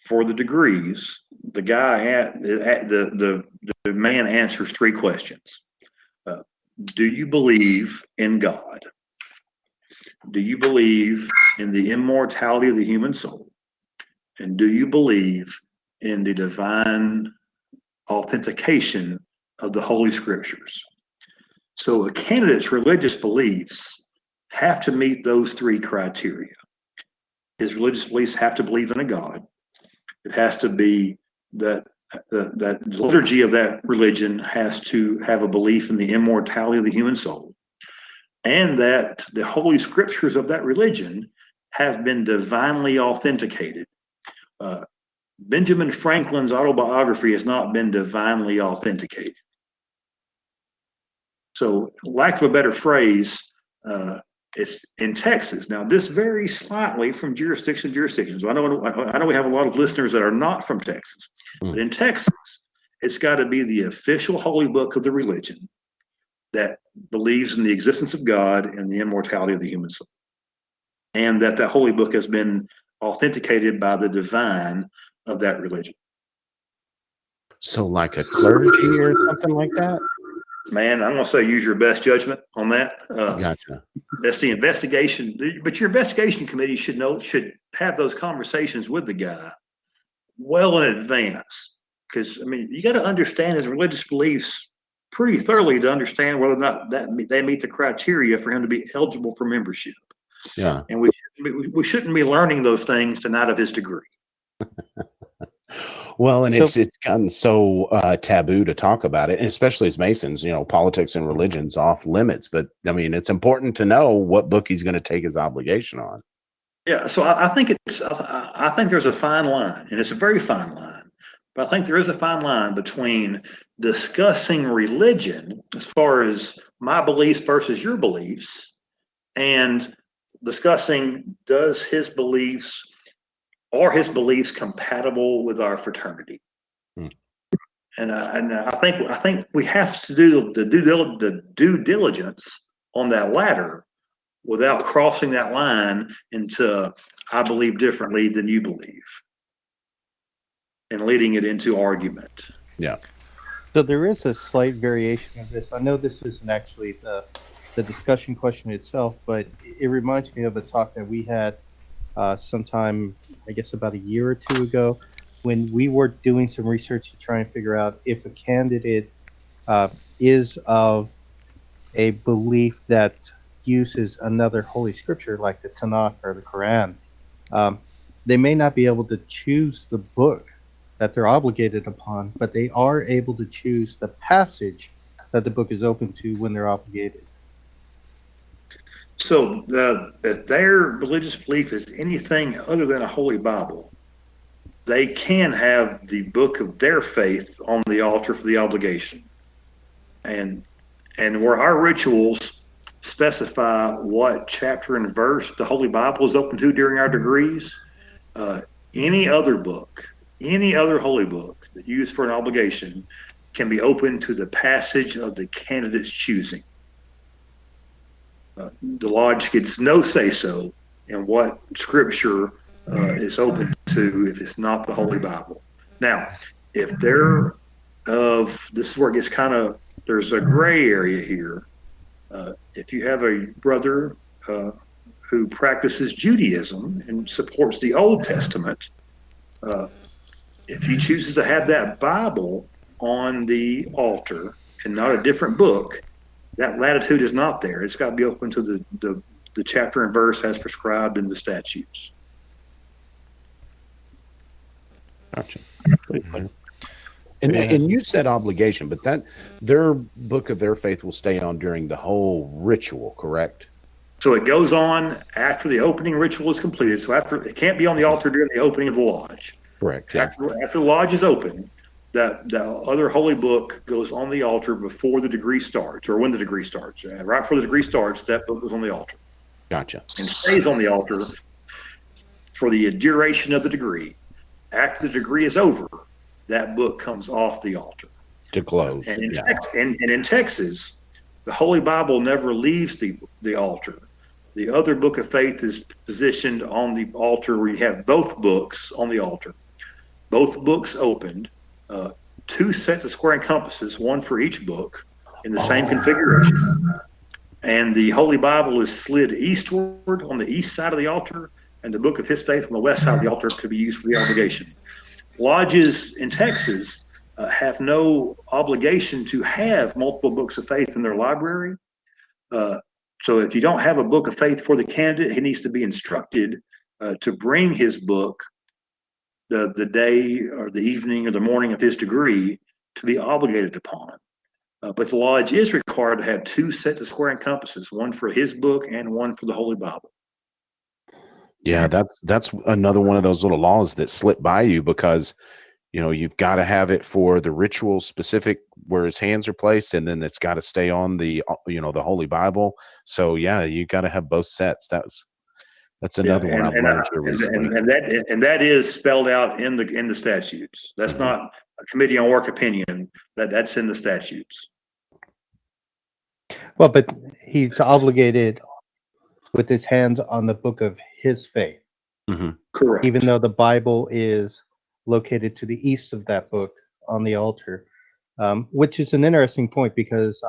for the degrees, the guy the man answers three questions. Do you believe in God? Do you believe in the immortality of the human soul? And do you believe in the divine authentication of the Holy Scriptures. So a candidate's religious beliefs have to meet those three criteria. His religious beliefs have to believe in a God. It has to be that that liturgy of that religion has to have a belief in the immortality of the human soul, and that the Holy Scriptures of that religion have been divinely authenticated. Benjamin Franklin's autobiography has not been divinely authenticated. So, lack of a better phrase, it's in Texas. Now, this varies slightly from jurisdiction to jurisdiction. So I know we have a lot of listeners that are not from Texas, but in Texas, it's got to be the official holy book of the religion that believes in the existence of God and the immortality of the human soul, and that holy book has been authenticated by the divine of that religion. So like a clergy or something like that? Man, I'm going to say use your best judgment on that. Gotcha. That's the investigation, but your investigation committee should have those conversations with the guy well in advance, because I mean you got to understand his religious beliefs pretty thoroughly to understand whether or not that they meet the criteria for him to be eligible for membership. Yeah. And we shouldn't be learning those things to not of his degree. Well, and it's gotten so taboo to talk about it, and especially as Masons, politics and religion's off limits. But I mean, it's important to know what book he's going to take his obligation on. Yeah, so I think I think there's a fine line, and it's a very fine line. But I think there is a fine line between discussing religion, as far as my beliefs versus your beliefs, and discussing are his beliefs compatible with our fraternity? And I think we have to do the due diligence on that latter without crossing that line into I believe differently than you believe and leading it into argument. Yeah. So there is a slight variation of this. I know this isn't actually the discussion question itself, but it reminds me of a talk that we had sometime, I guess about a year or two ago, when we were doing some research to try and figure out if a candidate is of a belief that uses another holy scripture like the Tanakh or the Quran. They may not be able to choose the book that they're obligated upon, but they are able to choose the passage that the book is open to when they're obligated. So if their religious belief is anything other than a holy Bible, they can have the book of their faith on the altar for the obligation. And where our rituals specify what chapter and verse the Holy Bible is open to during our degrees, any other book, any other holy book that used for an obligation can be open to the passage of the candidate's choosing. The lodge gets no say-so in what scripture is open to if it's not the Holy Bible. Now, if they're this is where it gets there's a gray area here. If you have a brother who practices Judaism and supports the Old Testament, if he chooses to have that Bible on the altar and not a different book, that latitude is not there. It's got to be open to the chapter and verse as prescribed in the statutes. Gotcha. Pretty clear. And you said obligation, but that their book of their faith will stay on during the whole ritual, correct? So it goes on after the opening ritual is completed. So it can't be on the altar during the opening of the lodge. Correct. Yeah. After the lodge is open, that other holy book goes on the altar before the degree starts, or when the degree starts. Right before the degree starts, that book goes on the altar. Gotcha. And stays on the altar for the duration of the degree. After the degree is over, that book comes off the altar. To close. And in Texas, the Holy Bible never leaves the altar. The other book of faith is positioned on the altar where you have both books on the altar. Both books opened. 2 sets of square compasses, one for each book, in the same configuration. And the Holy Bible is slid eastward on the east side of the altar, and the book of his faith on the west side of the altar to be used for the obligation. Lodges in Texas have no obligation to have multiple books of faith in their library. So if you don't have a book of faith for the candidate, he needs to be instructed to bring his book the day or the evening or the morning of his degree to be obligated upon. But the lodge is required to have 2 sets of square and compasses, one for his book and one for the Holy Bible. Yeah, that's another one of those little laws that slip by you because, you've got to have it for the ritual specific where his hands are placed, and then it's got to stay on the Holy Bible. So yeah, you got to have both sets. That's another one I've learned here recently. And that is spelled out in the statutes. That's not a committee on work opinion. That's in the statutes. Well, but he's obligated with his hands on the book of his faith. Correct. Even though the Bible is located to the east of that book on the altar, which is an interesting point because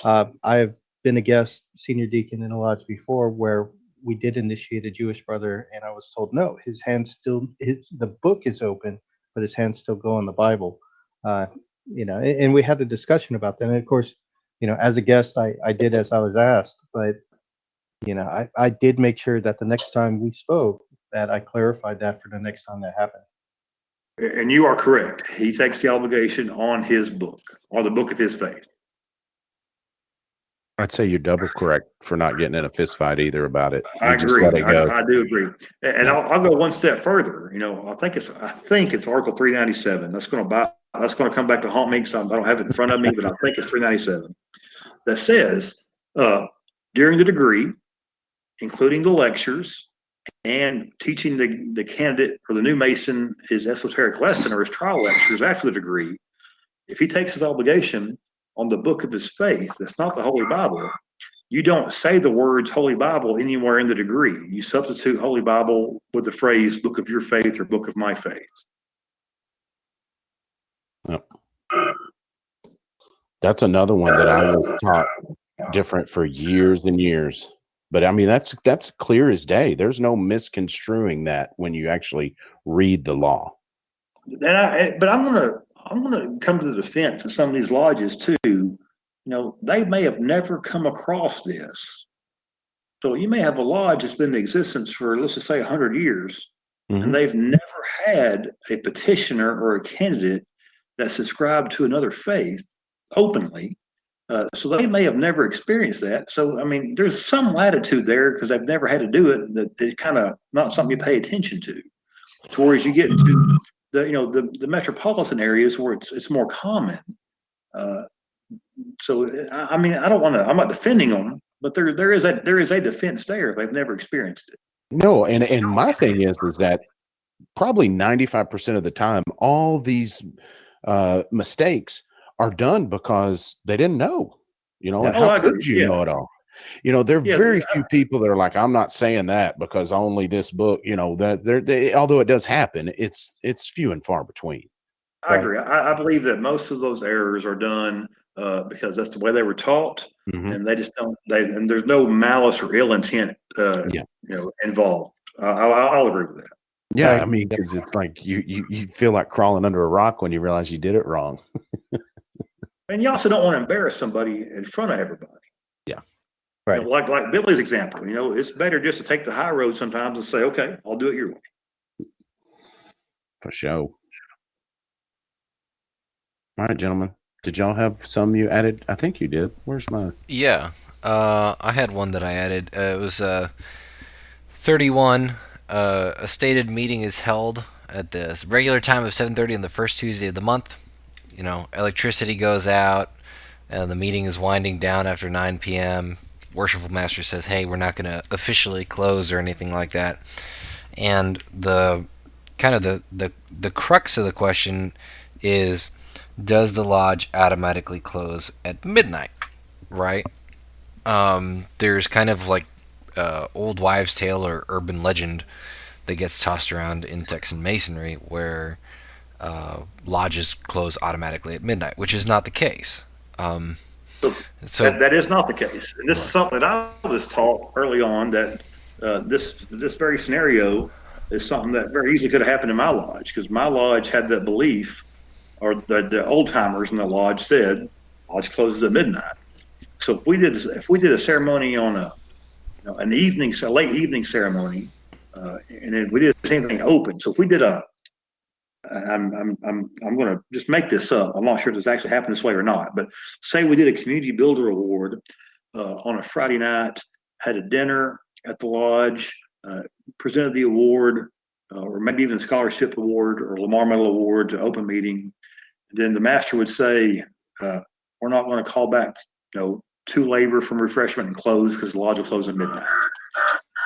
I've been a guest senior deacon in a lodge before where we did initiate a Jewish brother, and I was told no, his hands still, the book is open, but his hands still go on the Bible. And we had a discussion about that. And of course, as a guest, I did as I was asked, but I did make sure that the next time we spoke that I clarified that for the next time that happened. And you are correct. He takes the obligation on his book, or the book of his faith. I'd say you're double correct for not getting in a fist fight either about it. I agree. I do agree. And I'll go one step further. I think it's Article 397. That's going to come back to haunt me because I don't have it in front of me, but I think it's 397 that says during the degree, including the lectures and teaching the candidate or the new Mason his esoteric lesson or his trial lectures after the degree, if he takes his obligation on the book of his faith, that's not the Holy Bible, you don't say the words Holy Bible anywhere in the degree. You substitute Holy Bible with the phrase book of your faith or book of my faith. Yep. That's another one that I was taught different for years and years. But I mean, that's clear as day. There's no misconstruing that when you actually read the law. But I'm gonna come to the defense of some of these lodges too. They may have never come across this. So you may have a lodge that's been in existence for, let's just say, 100 years, and they've never had a petitioner or a candidate that subscribed to another faith openly. So they may have never experienced that. So, I mean, there's some latitude there because they've never had to do it. That it's kind of not something you pay attention to. Whereas you get into the metropolitan areas where it's more common. So, I mean, I'm not defending them, but there is a defense there if they've never experienced it. No, and my thing is that probably 95% of the time, all these mistakes are done because they didn't know, and how could you know it all? There are very few people that are like, I'm not saying that because only this book, that although it does happen, it's few and far between. I agree. I believe that most of those errors are done because that's the way they were taught, and they just don't. And there's no malice or ill intent, involved. I'll agree with that. Yeah, I mean, because it's like you feel like crawling under a rock when you realize you did it wrong. And you also don't want to embarrass somebody in front of everybody. Yeah, right. Like Billy's example, it's better just to take the high road sometimes and say, okay, I'll do it your way. For sure. All right, gentlemen. Did y'all have some you added? I think you did. Where's mine? Yeah, I had one that I added. It was 31. A stated meeting is held at the regular time of 7:30 on the first Tuesday of the month. Electricity goes out, and the meeting is winding down after 9 p.m. Worshipful Master says, hey, we're not going to officially close or anything like that. And the crux of the question is, does the lodge automatically close at midnight, right? There's kind of like old wives' tale or urban legend that gets tossed around in Texan Masonry where lodges close automatically at midnight, which is not the case. So that is not the case. And this is something that I was taught early on, that this very scenario is something that very easily could have happened in my lodge, because my lodge had that belief or the old timers in the lodge said, lodge closes at midnight. So if we did a ceremony on an evening, a late evening ceremony, and then we did the same thing open. So if we did I'm going to just make this up. I'm not sure if this actually happened this way or not, but say we did a community builder award on a Friday night, had a dinner at the lodge, presented the award, or maybe even a scholarship award or Lamar Medal award to open meeting. And then the master would say, we're not going to call back, to labor from refreshment and close because the lodge will close at midnight.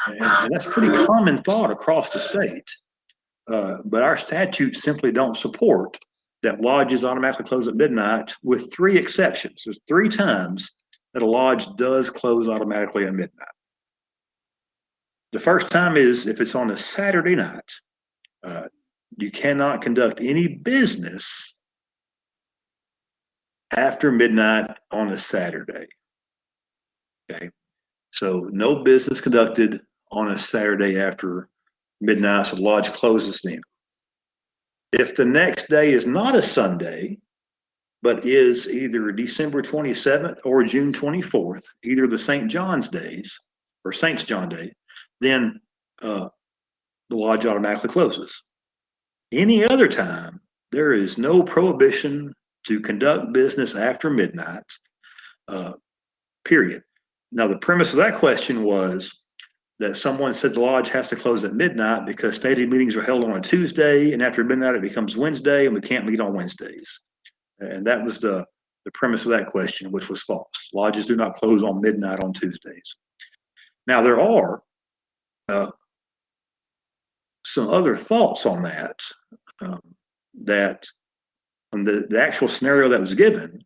And that's a pretty common thought across the state. But our statutes simply don't support that lodges automatically close at midnight, with 3 exceptions. There's 3 times that a lodge does close automatically at midnight. The first time is if it's on a Saturday night. You cannot conduct any business after midnight on a Saturday. Okay, so no business conducted on a Saturday after midnight, so the lodge closes then. If the next day is not a Sunday, but is either December 27th or June 24th, either the St. John's days or Saints John Day, then the lodge automatically closes. Any other time, there is no prohibition to conduct business after midnight, period. Now, the premise of that question was that someone said the lodge has to close at midnight because stated meetings are held on a Tuesday, and after midnight it becomes Wednesday, and we can't meet on Wednesdays. And that was the premise of that question, which was false. Lodges do not close on midnight on Tuesdays. Now, there are some other thoughts on that, that on the actual scenario that was given,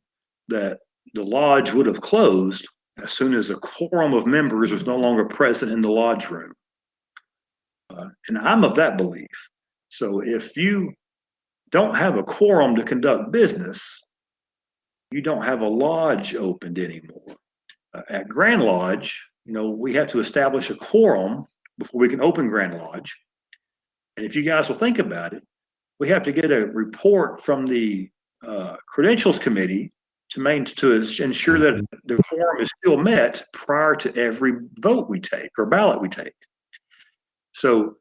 that the lodge would have closed as soon as a quorum of members was no longer present in the lodge room. And I'm of that belief. So if you don't have a quorum to conduct business, you don't have a lodge opened anymore. At Grand Lodge, we have to establish a quorum before we can open Grand Lodge. And if you guys will think about it, we have to get a report from the Credentials Committee to ensure that the quorum is still met prior to every vote we take or ballot we take. So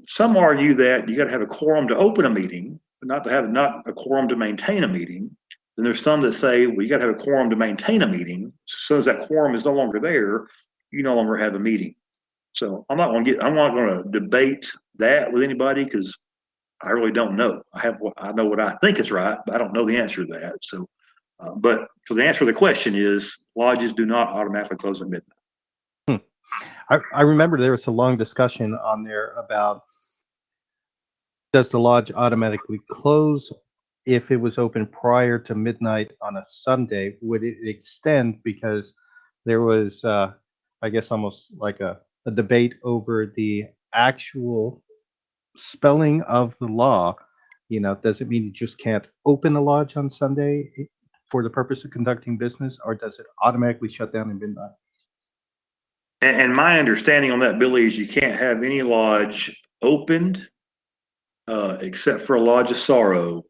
some argue that you got to have a quorum to open a meeting, but not a quorum to maintain a meeting. Then there's some that say, well, you got to have a quorum to maintain a meeting. As soon as that quorum is no longer there, you no longer have a meeting. So I'm not going to debate that with anybody because I really don't know. I know what I think is right, but I don't know the answer to that. So, but for the answer to the question is, lodges do not automatically close at midnight. I remember there was a long discussion on there about, does the lodge automatically close if it was open prior to midnight on a Sunday? Would it extend? Because there was, I guess, almost like a debate over the actual spelling of the law. Does it mean you just can't open a lodge on Sunday for the purpose of conducting business, or does it automatically shut down at midnight? And my understanding on that, Billy, is you can't have any lodge opened except for a Lodge of Sorrow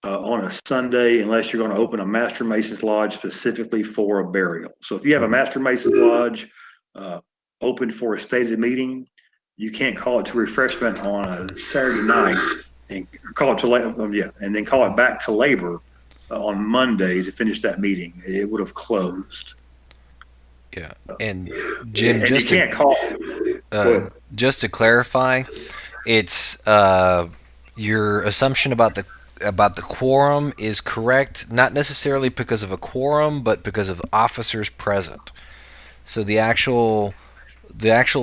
on a Sunday, unless you're going to open a Master Mason's Lodge specifically for a burial. So if you have a Master Mason's Lodge open for a stated meeting, you can't call it to refreshment on a Saturday night and call it and then call it back to labor on Monday to finish that meeting. It would have closed. Yeah, and Jim, just to clarify, it's your assumption about the quorum is correct, not necessarily because of a quorum, but because of officers present. So the actual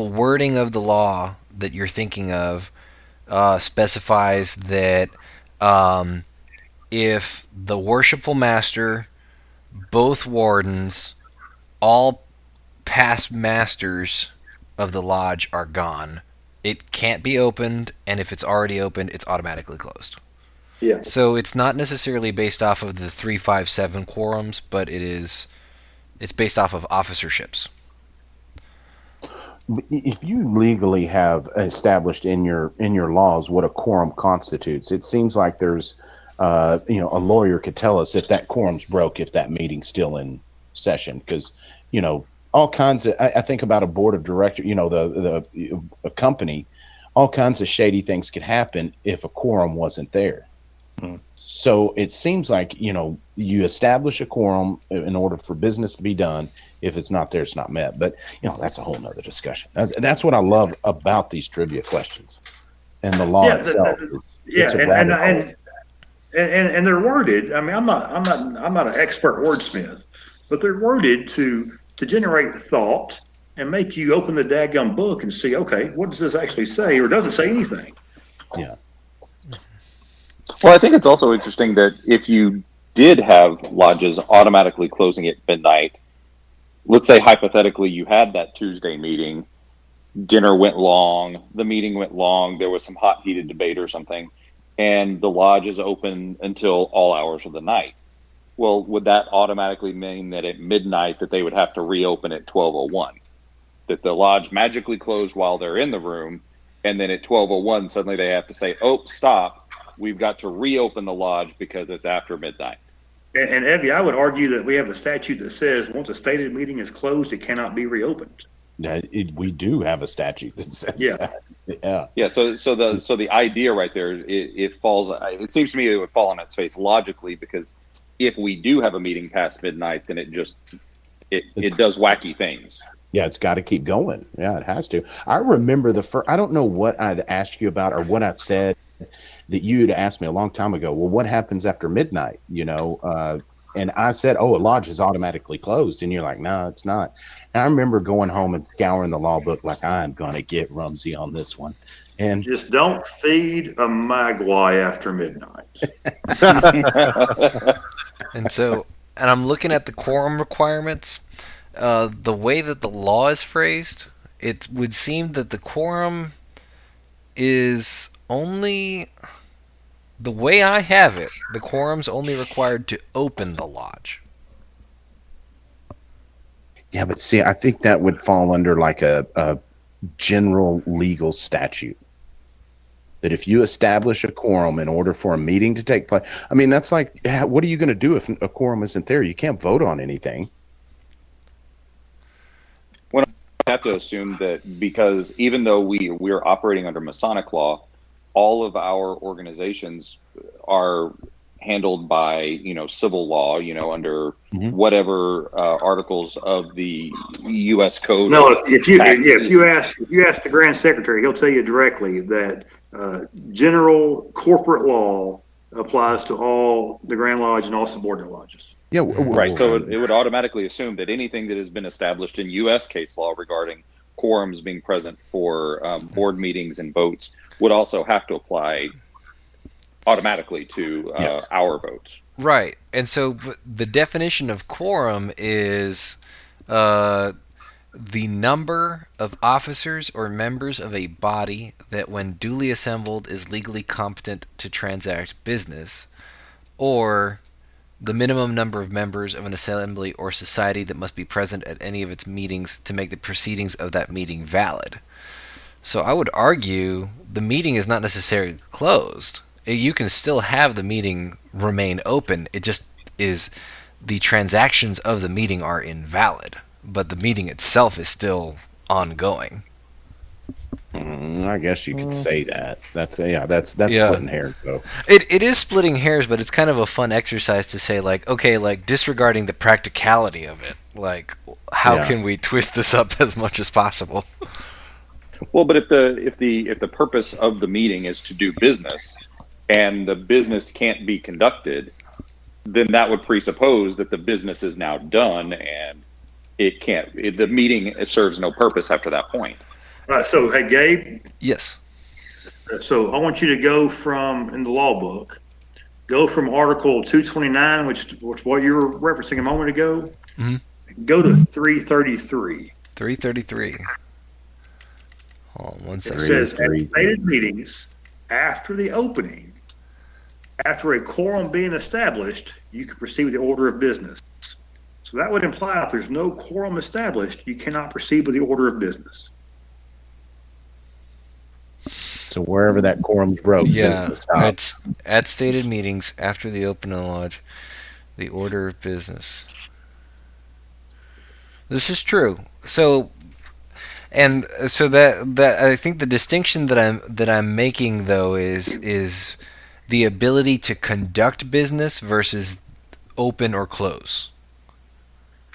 wording of the law that you're thinking of specifies that if the worshipful master, both wardens, all past masters of the lodge are gone, it can't be opened, and if it's already opened, it's automatically closed. Yeah. So it's not necessarily based off of the 357 quorums, but it's based off of officerships. If you legally have established in your laws what a quorum constitutes, it seems like there's a lawyer could tell us if that quorum's broke, if that meeting's still in session, because all kinds of. I think about a board of directors. A company, all kinds of shady things could happen if a quorum wasn't there. So it seems like you establish a quorum in order for business to be done. If it's not there, it's not met. But that's a whole nother discussion. That's what I love about these trivia questions, and the law itself. And they're worded. I mean, I'm not an expert wordsmith, but they're worded to generate thought and make you open the daggum book and see, okay, what does this actually say, or does it say anything? Yeah. Well, I think it's also interesting that if you did have lodges automatically closing at midnight, let's say hypothetically you had that Tuesday meeting, dinner went long, the meeting went long, there was some hot heated debate or something, and the lodge is open until all hours of the night. Well, would that automatically mean that at midnight that they would have to reopen at 12:01? That the lodge magically closed while they're in the room, and then at 12:01 suddenly they have to say, "Oh, stop! We've got to reopen the lodge because it's after midnight." And Evie, I would argue that we have a statute that says once a stated meeting is closed, it cannot be reopened. We do have a statute that says that. Yeah. So the idea right there, it falls. It seems to me it would fall on its face logically, because if we do have a meeting past midnight, then it does wacky things. Yeah, it's got to keep going. Yeah, it has to. I remember I don't know what I'd asked you about or what I said that you'd asked me a long time ago. Well, what happens after midnight? And I said, "Oh, a lodge is automatically closed," and you're like, "No, it's not." And I remember going home and scouring the law book like, I'm gonna get Rumsey on this one. And just don't feed a magpie after midnight. And I'm looking at the quorum requirements. The way that the law is phrased, it would seem that the quorum is only, the way I have it, the quorum's only required to open the lodge. Yeah, but see, I think that would fall under like a general legal statute. That if you establish a quorum in order for a meeting to take place, I mean, that's like, what are you going to do if a quorum isn't there? You can't vote on anything. Well, I have to assume that because even though we're operating under Masonic law, all of our organizations are handled by civil law, under whatever articles of the U.S. code. No, if you ask the Grand Secretary, he'll tell you directly that general corporate law applies to all the Grand Lodge and all subordinate lodges. Yeah, right. So it would automatically assume that anything that has been established in U.S. case law regarding quorums being present for board meetings and votes would also have to apply automatically to our votes. Right. And so the definition of quorum is the number of officers or members of a body that when duly assembled is legally competent to transact business, or the minimum number of members of an assembly or society that must be present at any of its meetings to make the proceedings of that meeting valid. So I would argue the meeting is not necessarily closed. You can still have the meeting remain open. It just is the transactions of the meeting are invalid, but the meeting itself is still ongoing. I guess you could say that. That's splitting hairs, though. It is splitting hairs, but it's kind of a fun exercise to say, like, okay, like disregarding the practicality of it, like how can we twist this up as much as possible? Well, but if the purpose of the meeting is to do business, and the business can't be conducted, then that would presuppose that the business is now done, and the meeting serves no purpose after that point. All right. So, hey, Gabe. Yes. So I want you to go in the law book, go from Article 229, which what you were referencing a moment ago. Mm-hmm. Go to 333. 333. Hold on one second. It says, at stated meetings, after the opening, after a quorum being established, you can proceed with the order of business. So that would imply if there's no quorum established, you cannot proceed with the order of business. So wherever that quorum's broke, Yeah, business stops. it's at stated meetings after the open of the lodge, the order of business. This is true. So, and so that I think the distinction that I'm making though is the ability to conduct business versus open or close.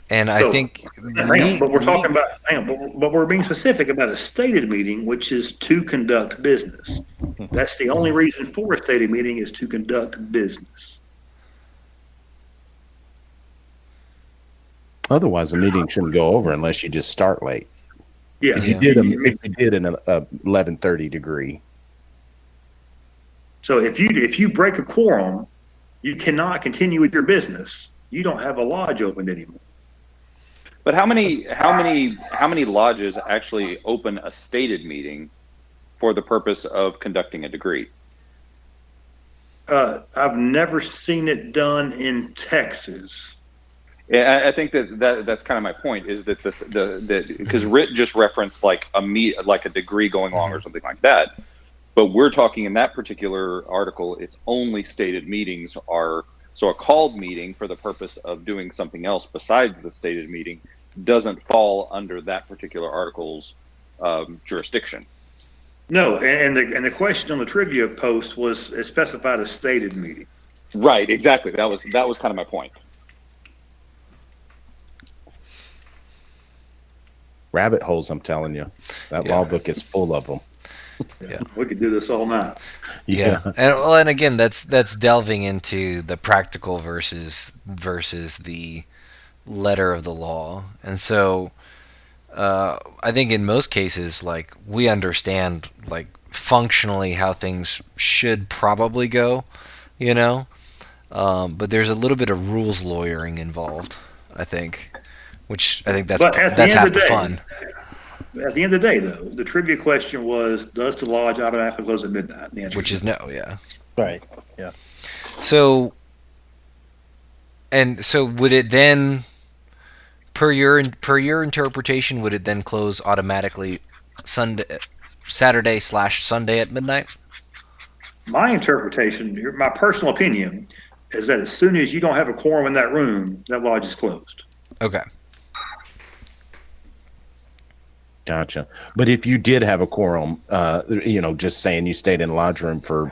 And I So, think hang on, but we're talking about, hang on, but we're being specific about a stated meeting, which is to conduct business. That's the only reason for a stated meeting is to conduct business. Otherwise, a meeting shouldn't go over unless you just start late. Yeah. If you did an 11:30 degree. So if you break a quorum, you cannot continue with your business. You don't have a lodge opened anymore. But how many lodges actually open a stated meeting for the purpose of conducting a degree? I've never seen it done in Texas. Yeah, I think that's kind of my point, is that because Rit just referenced like a degree going long or something like that, but we're talking in that particular article, it's only stated meetings are, so a called meeting for the purpose of doing something else besides the stated meeting doesn't fall under that particular article's jurisdiction. No, and the question on the trivia post was it specified a stated meeting. Right, exactly. That was kind of my point. Rabbit holes, I'm telling you. That law book is full of them. Yeah. We could do this all night. Yeah, and again, that's delving into the practical versus the letter of the law, and so I think in most cases, like, we understand like functionally how things should probably go, you know, but there's a little bit of rules lawyering involved, I think, which I think that's half the fun. At the end of the day, though, the trivia question was, does the lodge automatically close at midnight? The answer Which is no, yeah. Right. Yeah. So would it then, per your interpretation, would it then close automatically Saturday/Sunday at midnight? My interpretation, my personal opinion, is that as soon as you don't have a quorum in that room, that lodge is closed. Okay. Gotcha. But if you did have a quorum, just saying you stayed in the lodge room for,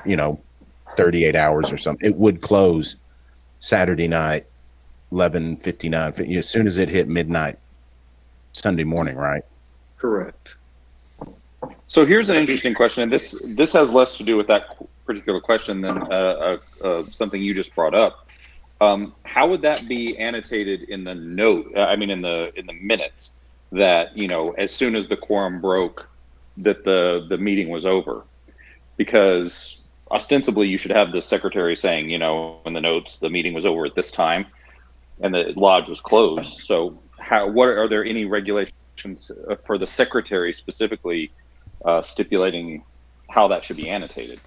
38 hours or something, it would close Saturday night, 11:59, as soon as it hit midnight Sunday morning, right? Correct. So here's an interesting question, and this has less to do with that particular question than something you just brought up. How would that be annotated in the note? I mean, in the minutes, that as soon as the quorum broke, that the meeting was over, because ostensibly you should have the secretary saying, in the notes, the meeting was over at this time, and the lodge was closed. So what are there any regulations for the secretary specifically stipulating how that should be annotated?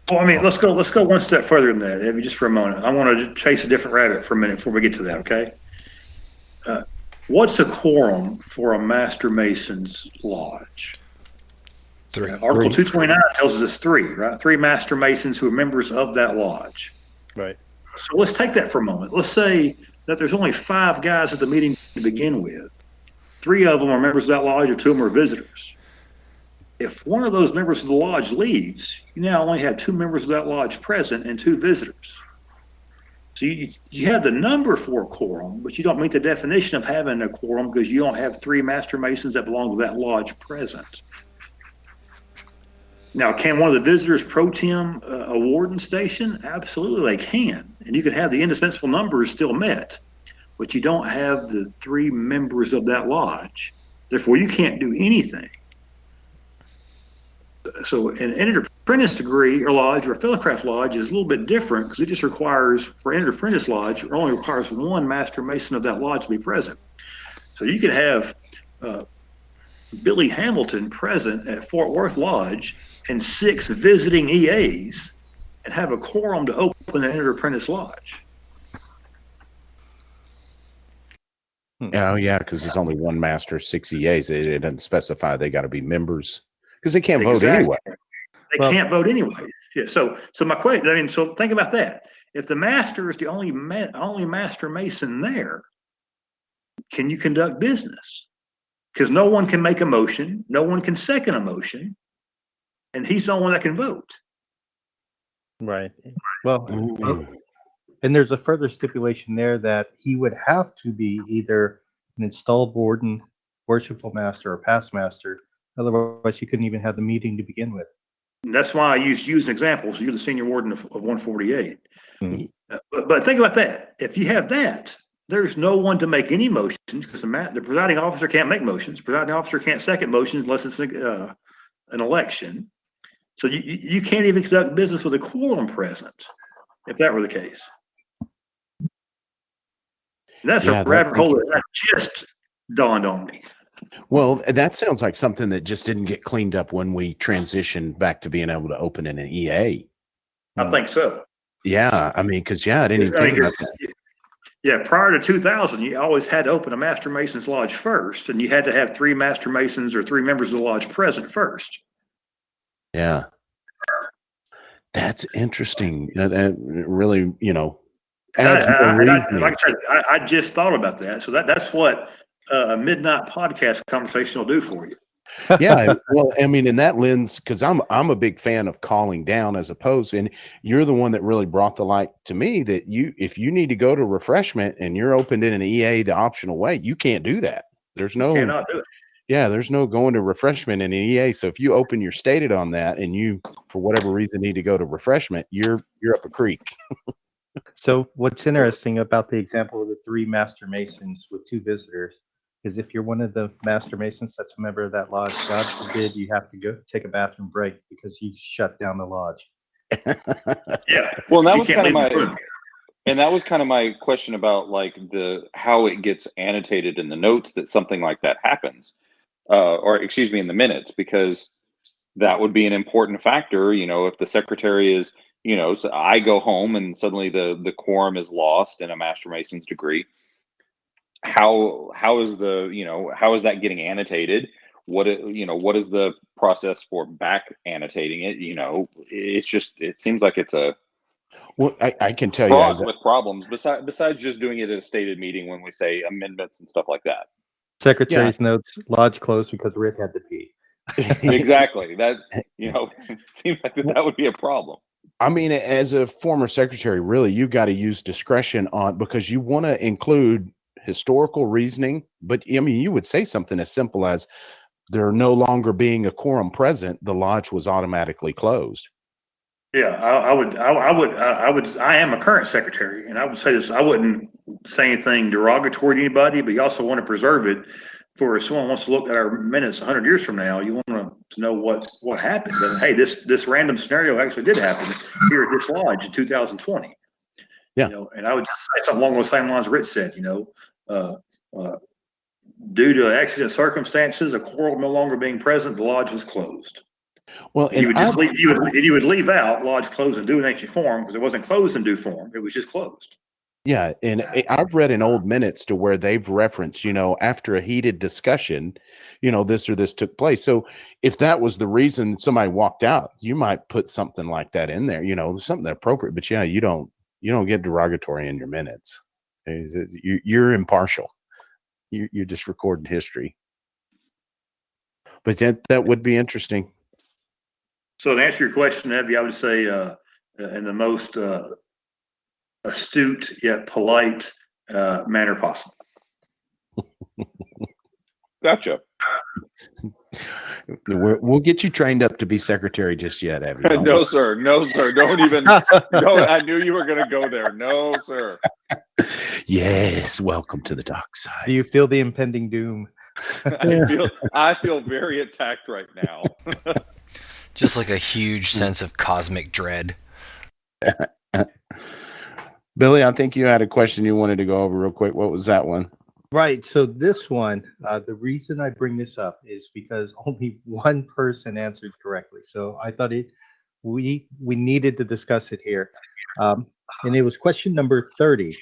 Well, I mean, let's go one step further than that, Evie, just for a moment. I want to chase a different rabbit for a minute before we get to that, okay? What's a quorum for a Master Mason's lodge? 3. Article 229 tells us it's 3, right? 3 Master Masons who are members of that lodge. Right. So let's take that for a moment. Let's say that there's only 5 guys at the meeting to begin with. 3 of them are members of that lodge, or 2 of them are visitors. If one of those members of the lodge leaves, you now only have 2 members of that lodge present and 2 visitors. So you have the number for a quorum, but you don't meet the definition of having a quorum because you don't have 3 Master Masons that belong to that lodge present. Now, can one of the visitors pro tem a warden station? Absolutely, they can. And you can have the indispensable numbers still met, but you don't have the 3 members of that lodge. Therefore, you can't do anything. So an entered apprentice degree or lodge or a fellowcraft lodge is a little bit different, because it just requires, for entered apprentice lodge, it only requires 1 Master Mason of that lodge to be present. So you could have Billy Hamilton present at Fort Worth Lodge and 6 visiting EAs and have a quorum to open the entered apprentice lodge. Oh, yeah, because there's only 1 master, 6 EAs. It doesn't specify they got to be members, because they can't vote anyway. They Well- can't vote anyway. Yeah. So my question, I mean, so think about that. If the master is the only master mason there, can you conduct business? Because no one can make a motion, no one can second a motion, and he's the only one that can vote. Right. Well, Mm. and there's a further stipulation there that he would have to be either an installed warden, worshipful master, or past master. Otherwise, you couldn't even have the meeting to begin with. And that's why I used you as an example. So you're the senior warden of 148. Mhm. But think about that. If you have that, there's no one to make any motions because the presiding officer can't make motions. The presiding officer can't second motions unless it's an election. So you can't even conduct business with a quorum present if that were the case. And that's Yeah, a rabbit hole that just dawned on me. Well, that sounds like something that just didn't get cleaned up when we transitioned back to being able to open in an EA. I think so. Yeah, I mean, because I didn't even think about that. Yeah, prior to 2000, you always had to open a Master Mason's Lodge first, and you had to have 3 Master Masons or 3 members of the lodge present first. Yeah, that's interesting. That really, adds more reasoning. Like I said, I just thought about that. So that's what a midnight podcast conversation will do for you. Yeah, well, I mean, in that lens, because I'm a big fan of calling down as opposed, and you're the one that really brought the light to me that if you need to go to refreshment and you're opened in an EA the optional way, you can't do that. There's no, You cannot do it. yeah, there's no going to refreshment in an EA. So if you open your stated on that and you, for whatever reason, need to go to refreshment, you're up a creek. So what's interesting about the example of the 3 master masons with 2 visitors is if you're one of the master masons that's a member of that lodge, God forbid you have to go take a bathroom break because you shut down the lodge. Yeah. Well, that You was can't kind of leave the my, room. and that was kind of my question about like how it gets annotated in the notes that something like that happens, or excuse me, in the minutes, because that would be an important factor. If the secretary is, so I go home and suddenly the quorum is lost in a Master Mason's degree. How is that getting annotated? What is the process for back annotating it? It seems like it's a Well, I can tell you, fraught with problems. Besides just doing it at a stated meeting when we say amendments and stuff like that. Secretary's notes, lodge closed because Rick had to pee. Exactly. That seems like that would be a problem. I mean, as a former secretary, really, you got to use discretion because you want to include historical reasoning. But I mean, you would say something as simple as there no longer being a quorum present, the lodge was automatically closed. Yeah, I am a current secretary, and I would say this, I wouldn't say anything derogatory to anybody, but you also want to preserve it for if someone wants to look at our minutes 100 years from now, you want to know what happened. And hey, this random scenario actually did happen here at this lodge in 2020. Yeah. And I would just say something along those same lines Rich said, due to accident circumstances, a quorum no longer being present, the lodge was closed. Well, And you would just leave, you would leave out lodge closed in due and ancient form because it wasn't closed in due form. It was just closed. yeah, and I've read in old minutes to where they've referenced, after a heated discussion, this or this took place. So if that was the reason somebody walked out, you might put something like that in there, something appropriate. But yeah, you don't get derogatory in your minutes. You're impartial. You're just recording history. But that would be interesting. So to answer your question, Evie, I would say in the most astute yet polite manner possible. Gotcha. We'll get you trained up to be secretary just yet, Abby. No, sir. No, sir. Don't even. No, I knew you were going to go there. No, sir. Yes. Welcome to the dark side. Do you feel the impending doom? I feel very attacked right now. Just like a huge sense of cosmic dread. Billy, I think you had a question you wanted to go over real quick. What was that one? Right. So this one, the reason I bring this up is because only one person answered correctly. So I thought we needed to discuss it here. And it was question number 30.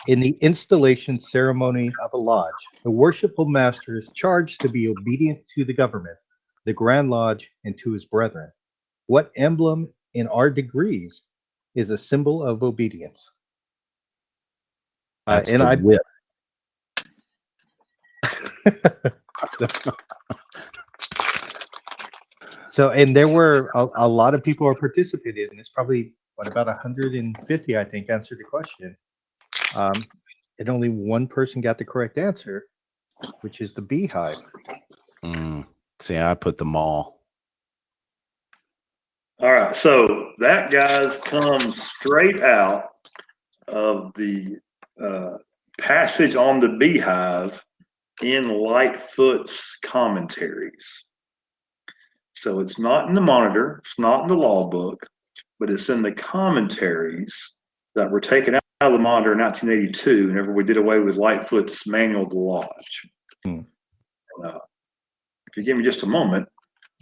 In the installation ceremony of a lodge, the worshipful master is charged to be obedient to the government, the Grand Lodge, and to his brethren. What emblem in our degrees is a symbol of obedience? That's And the I whip. So, and there were a lot of people who participated, and it's probably about 150, I think, answered the question. And only one person got the correct answer, which is the beehive. See, I put them all. All right, so that, guys, comes straight out of the passage on the beehive in Lightfoot's commentaries. So it's not in the monitor, it's not in the law book, but it's in the commentaries that were taken out of the monitor in 1982 whenever we did away with Lightfoot's Manual of the Lodge. If you give me just a moment,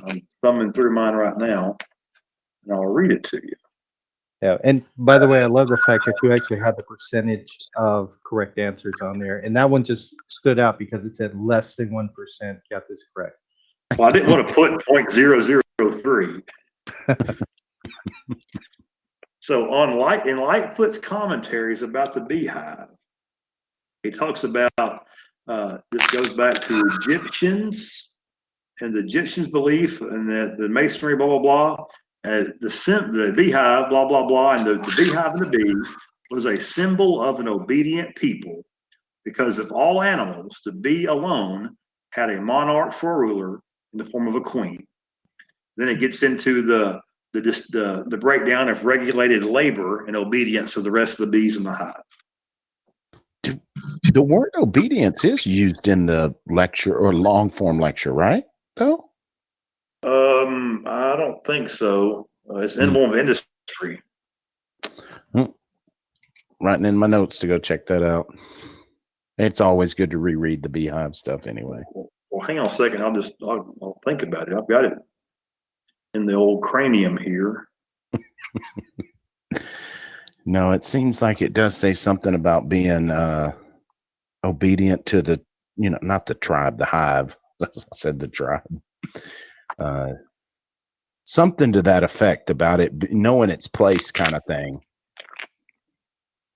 I'm thumbing through mine right now, and I'll read it to you. Yeah, and by the way, I love the fact that you actually had the percentage of correct answers on there, and that one just stood out because it said less than 1% got this correct. Well, I didn't want to put 0.003. So in Lightfoot's commentaries about the beehive, he talks about this goes back to Egyptians and the Egyptians' belief, and that the masonry, blah blah blah, the beehive, blah blah blah, and the beehive and the bee was a symbol of an obedient people, because of all animals, the bee alone had a monarch for a ruler in the form of a queen. Then it gets into the breakdown of regulated labor and obedience of the rest of the bees in the hive. The word obedience is used in the lecture or long form lecture, right? Though? I don't think so. It's emblem of industry. Writing in my notes to go check that out. It's always good to reread the beehive stuff anyway. Well, hang on a second. I'll think about it. I've got it in the old cranium here. No, it seems like it does say something about being obedient to the, not the tribe, the hive. I said the tribe. Something to that effect about it knowing its place, kind of thing.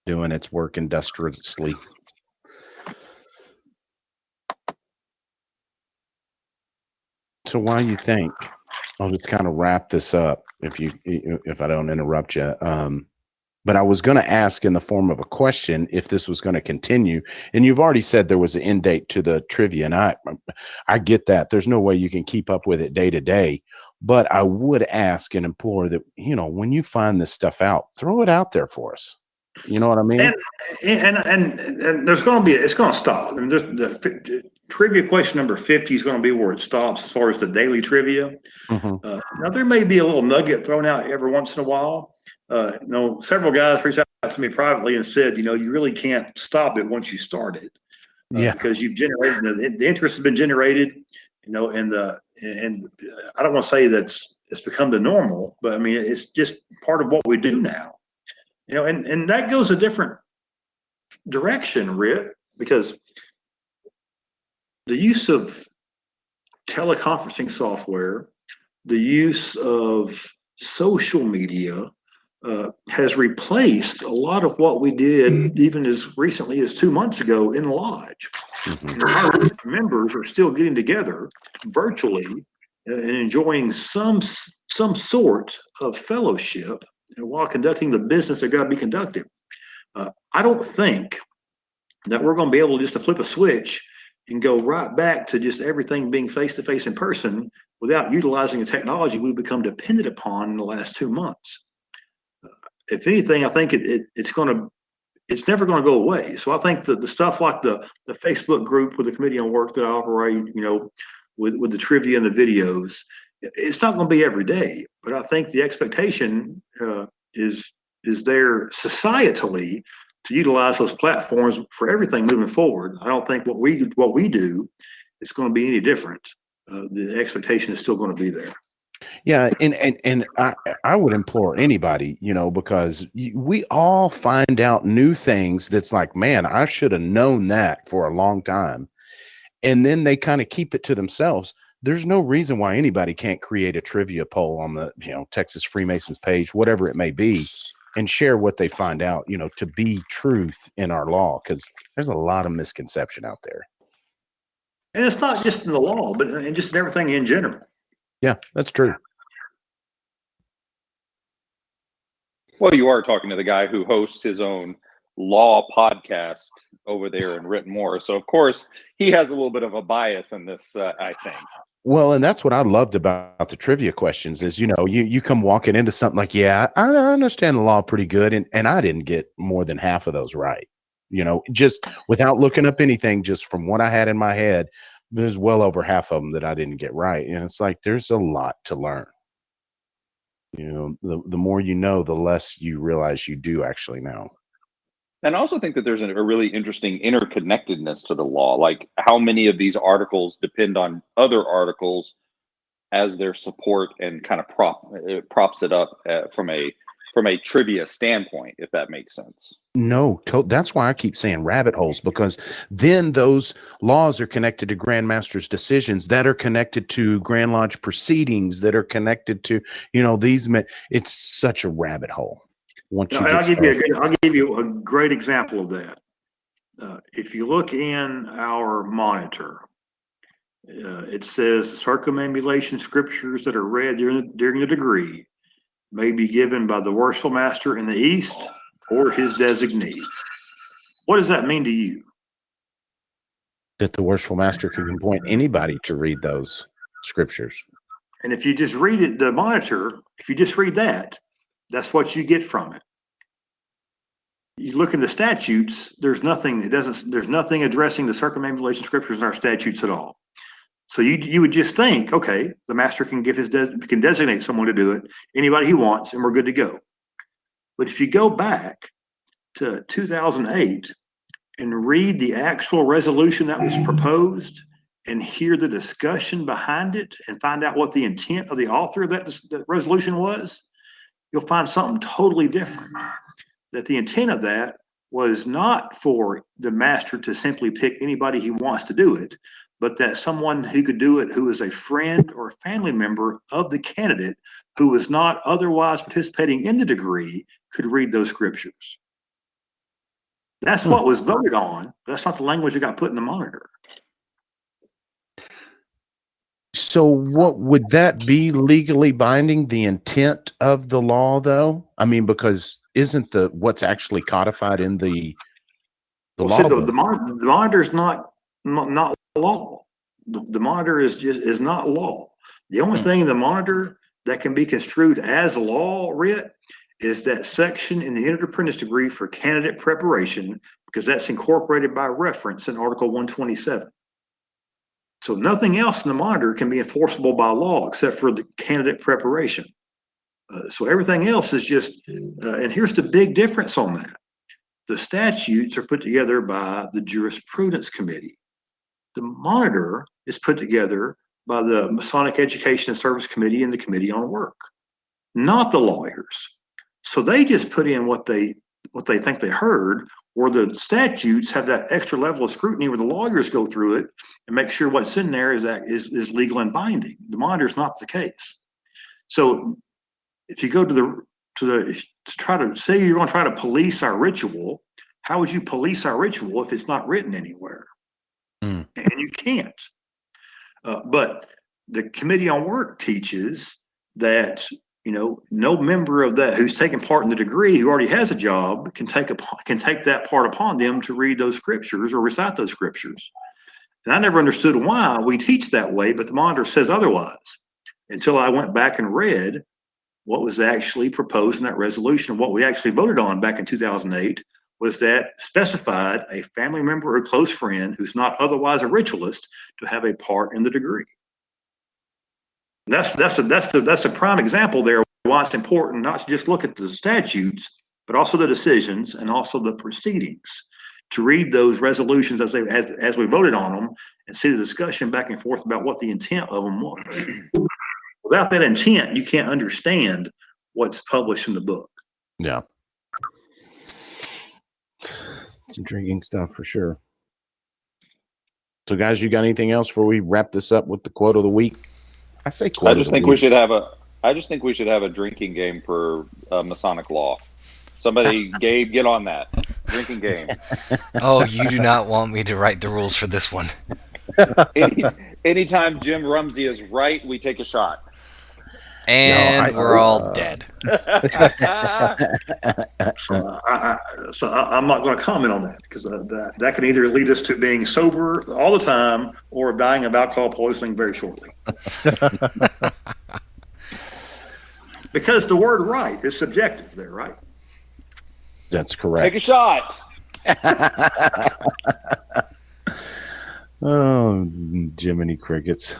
Doing its work industriously. So why you think? I'll just kind of wrap this up if I don't interrupt you. But I was going to ask in the form of a question if this was going to continue, and you've already said there was an end date to the trivia, and I get that. There's no way you can keep up with it day to day, but I would ask and implore that, when you find this stuff out, throw it out there for us. You know what I mean? And there's going to be, it's going to stop. I mean, there's the trivia question number 50 is going to be where it stops as far as the daily trivia. Now there may be a little nugget thrown out every once in a while. Several guys reached out to me privately and said, you really can't stop it once you start it. Because you've generated, the interest has been generated, and I don't want to say it's become the normal, but I mean, it's just part of what we do now. And that goes a different direction, Rick, because the use of teleconferencing software, the use of social media has replaced a lot of what we did even as recently as 2 months ago in the lodge. Our members are still getting together virtually and enjoying some sort of fellowship while conducting the business that got to be conducted. I don't think that we're going to be able just to flip a switch and go right back to just everything being face-to-face in person without utilizing the technology we've become dependent upon in the last 2 months. If anything, I think it's never going to go away. So I think that the stuff like the Facebook group with the Committee on Work that I operate, with the trivia and the videos, it's not going to be every day, but I think the expectation is there societally to utilize those platforms for everything moving forward. I don't think what we do is going to be any different. The expectation is still going to be there. Yeah, and I would implore anybody, because we all find out new things that's like, man, I should have known that for a long time. And then they kind of keep it to themselves. there's no reason why anybody can't create a trivia poll on the, Texas Freemasons page, whatever it may be, and share what they find out, to be truth in our law, because there's a lot of misconception out there. And it's not just in the law, but in just in everything in general. Yeah, that's true. Well, you are talking to the guy who hosts his own law podcast over there in Rittenmore. So, of course, he has a little bit of a bias in this, I think. Well, and that's what I loved about the trivia questions is, you come walking into something like, yeah, I understand the law pretty good. And I didn't get more than half of those right, just without looking up anything, just from what I had in my head, there's well over half of them that I didn't get right. And it's like, there's a lot to learn. The more you know, the less you realize you do actually know. And I also think that there's a really interesting interconnectedness to the law, like how many of these articles depend on other articles as their support and kind of props it up from a trivia standpoint, if that makes sense. No, that's why I keep saying rabbit holes, because then those laws are connected to Grand Master's decisions that are connected to Grand Lodge proceedings that are connected to, it's such a rabbit hole. I'll give you a great example of that. If you look in our monitor, it says circumambulation scriptures that are read during the degree may be given by the worshipful master in the East or his designee. What does that mean to you? That the worshipful master can appoint anybody to read those scriptures. And if you just read it, the monitor, if you just read that, that's what you get from it. You look in the statutes, there's nothing addressing the circumambulation scriptures in our statutes at all. So you would just think, okay, the master can can designate someone to do it, anybody he wants, and we're good to go. But if you go back to 2008 and read the actual resolution that was proposed and hear the discussion behind it and find out what the intent of the author of that resolution was, you'll find something totally different. That the intent of that was not for the master to simply pick anybody he wants to do it, but that someone who could do it who is a friend or a family member of the candidate who was not otherwise participating in the degree could read those scriptures. That's what was voted on. That's not the language that got put in the monitor. So what would that be legally binding, the intent of the law, though? I mean, because isn't what's actually codified in the law? So the monitor is not law. The monitor is not law. The only thing in the monitor that can be construed as law, Rit, is that section in the entered apprentice degree for candidate preparation, because that's incorporated by reference in Article 127. So nothing else in the monitor can be enforceable by law except for the candidate preparation. So everything else is just, and here's the big difference on that. The statutes are put together by the jurisprudence committee. The monitor is put together by the Masonic Education and Service Committee and the Committee on Work, not the lawyers. So they just put in what they think they heard, where the statutes have that extra level of scrutiny where the lawyers go through it and make sure what's in there is legal and binding. The monitor is not the case. So if you go to try to say you're going to try to police our ritual, how would you police our ritual if it's not written anywhere? And you can't. But the Committee on Work teaches that no member of that who's taking part in the degree who already has a job can take that part upon them to read those scriptures or recite those scriptures. And I never understood why we teach that way, but the monitor says otherwise until I went back and read what was actually proposed in that resolution. What we actually voted on back in 2008 was that specified a family member or close friend who's not otherwise a ritualist to have a part in the degree. That's a prime example there why it's important not to just look at the statutes, but also the decisions and also the proceedings, to read those resolutions as we voted on them and see the discussion back and forth about what the intent of them was. Without that intent, you can't understand what's published in the book. Yeah. It's intriguing stuff for sure. So, guys, you got anything else before we wrap this up with the quote of the week? I say quote I of just the think week. we should have a drinking game for Masonic law. Somebody, Gabe, get on that drinking game. Oh, you do not want me to write the rules for this one. Anytime Jim Rumsey is right, we take a shot. And we're all dead. So I'm not going to comment on that because that can either lead us to being sober all the time or dying of alcohol poisoning very shortly. Because the word right is subjective there, right? That's correct. Take a shot. Oh, Jiminy Crickets.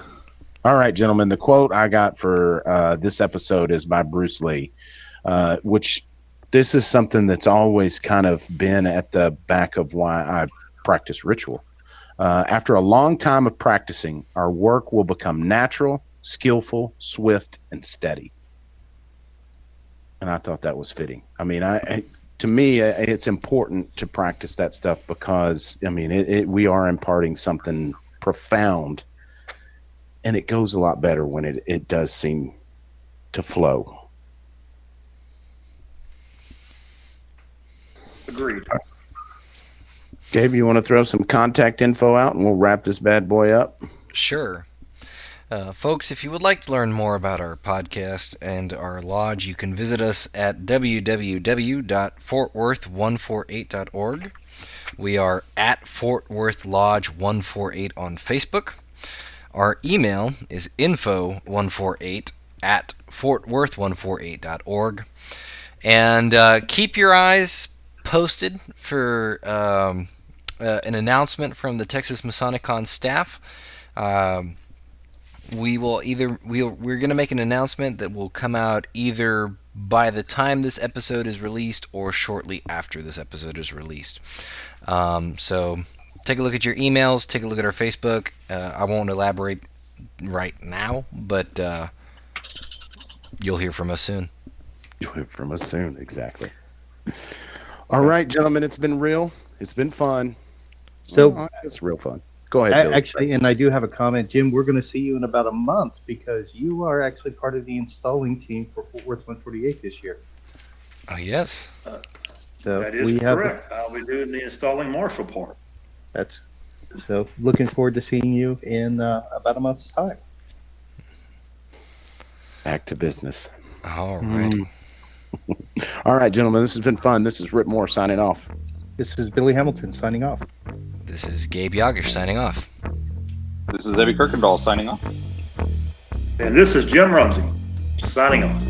All right, gentlemen, the quote I got for this episode is by Bruce Lee, which this is something that's always kind of been at the back of why I practice ritual. After a long time of practicing, our work will become natural, skillful, swift, and steady. And I thought that was fitting. I mean, to me, it's important to practice that stuff because, I mean, we are imparting something profound. And it goes a lot better when it does seem to flow. Agreed. Gabe, you want to throw some contact info out and we'll wrap this bad boy up? Sure. Folks, if you would like to learn more about our podcast and our lodge, you can visit us at www.fortworth148.org. We are at Fort Worth Lodge 148 on Facebook. Our email is info148@fortworth148.org. And keep your eyes posted for an announcement from the Texas Masonic Con staff. We're going to make an announcement that will come out either by the time this episode is released or shortly after this episode is released. So take a look at your emails, take a look at our Facebook. I won't elaborate right now, but you'll hear from us soon. You'll hear from us soon, exactly. All right, gentlemen, it's been real. It's been fun. So it's real fun. Go ahead, Billy. actually, and I do have a comment, Jim. We're going to see you in about a month because you are actually part of the installing team for Fort Worth 148 this year. Oh, yes. So That is correct. I'll be doing the installing marshal part. So looking forward to seeing you in about a month's time. Back to business. All right. All right, gentlemen, this has been fun. This is Rip Moore signing off. This is Billy Hamilton signing off. This is Gabe Yagish signing off. This is Evie Kirkendall signing off. And this is Jim Rumsey signing off.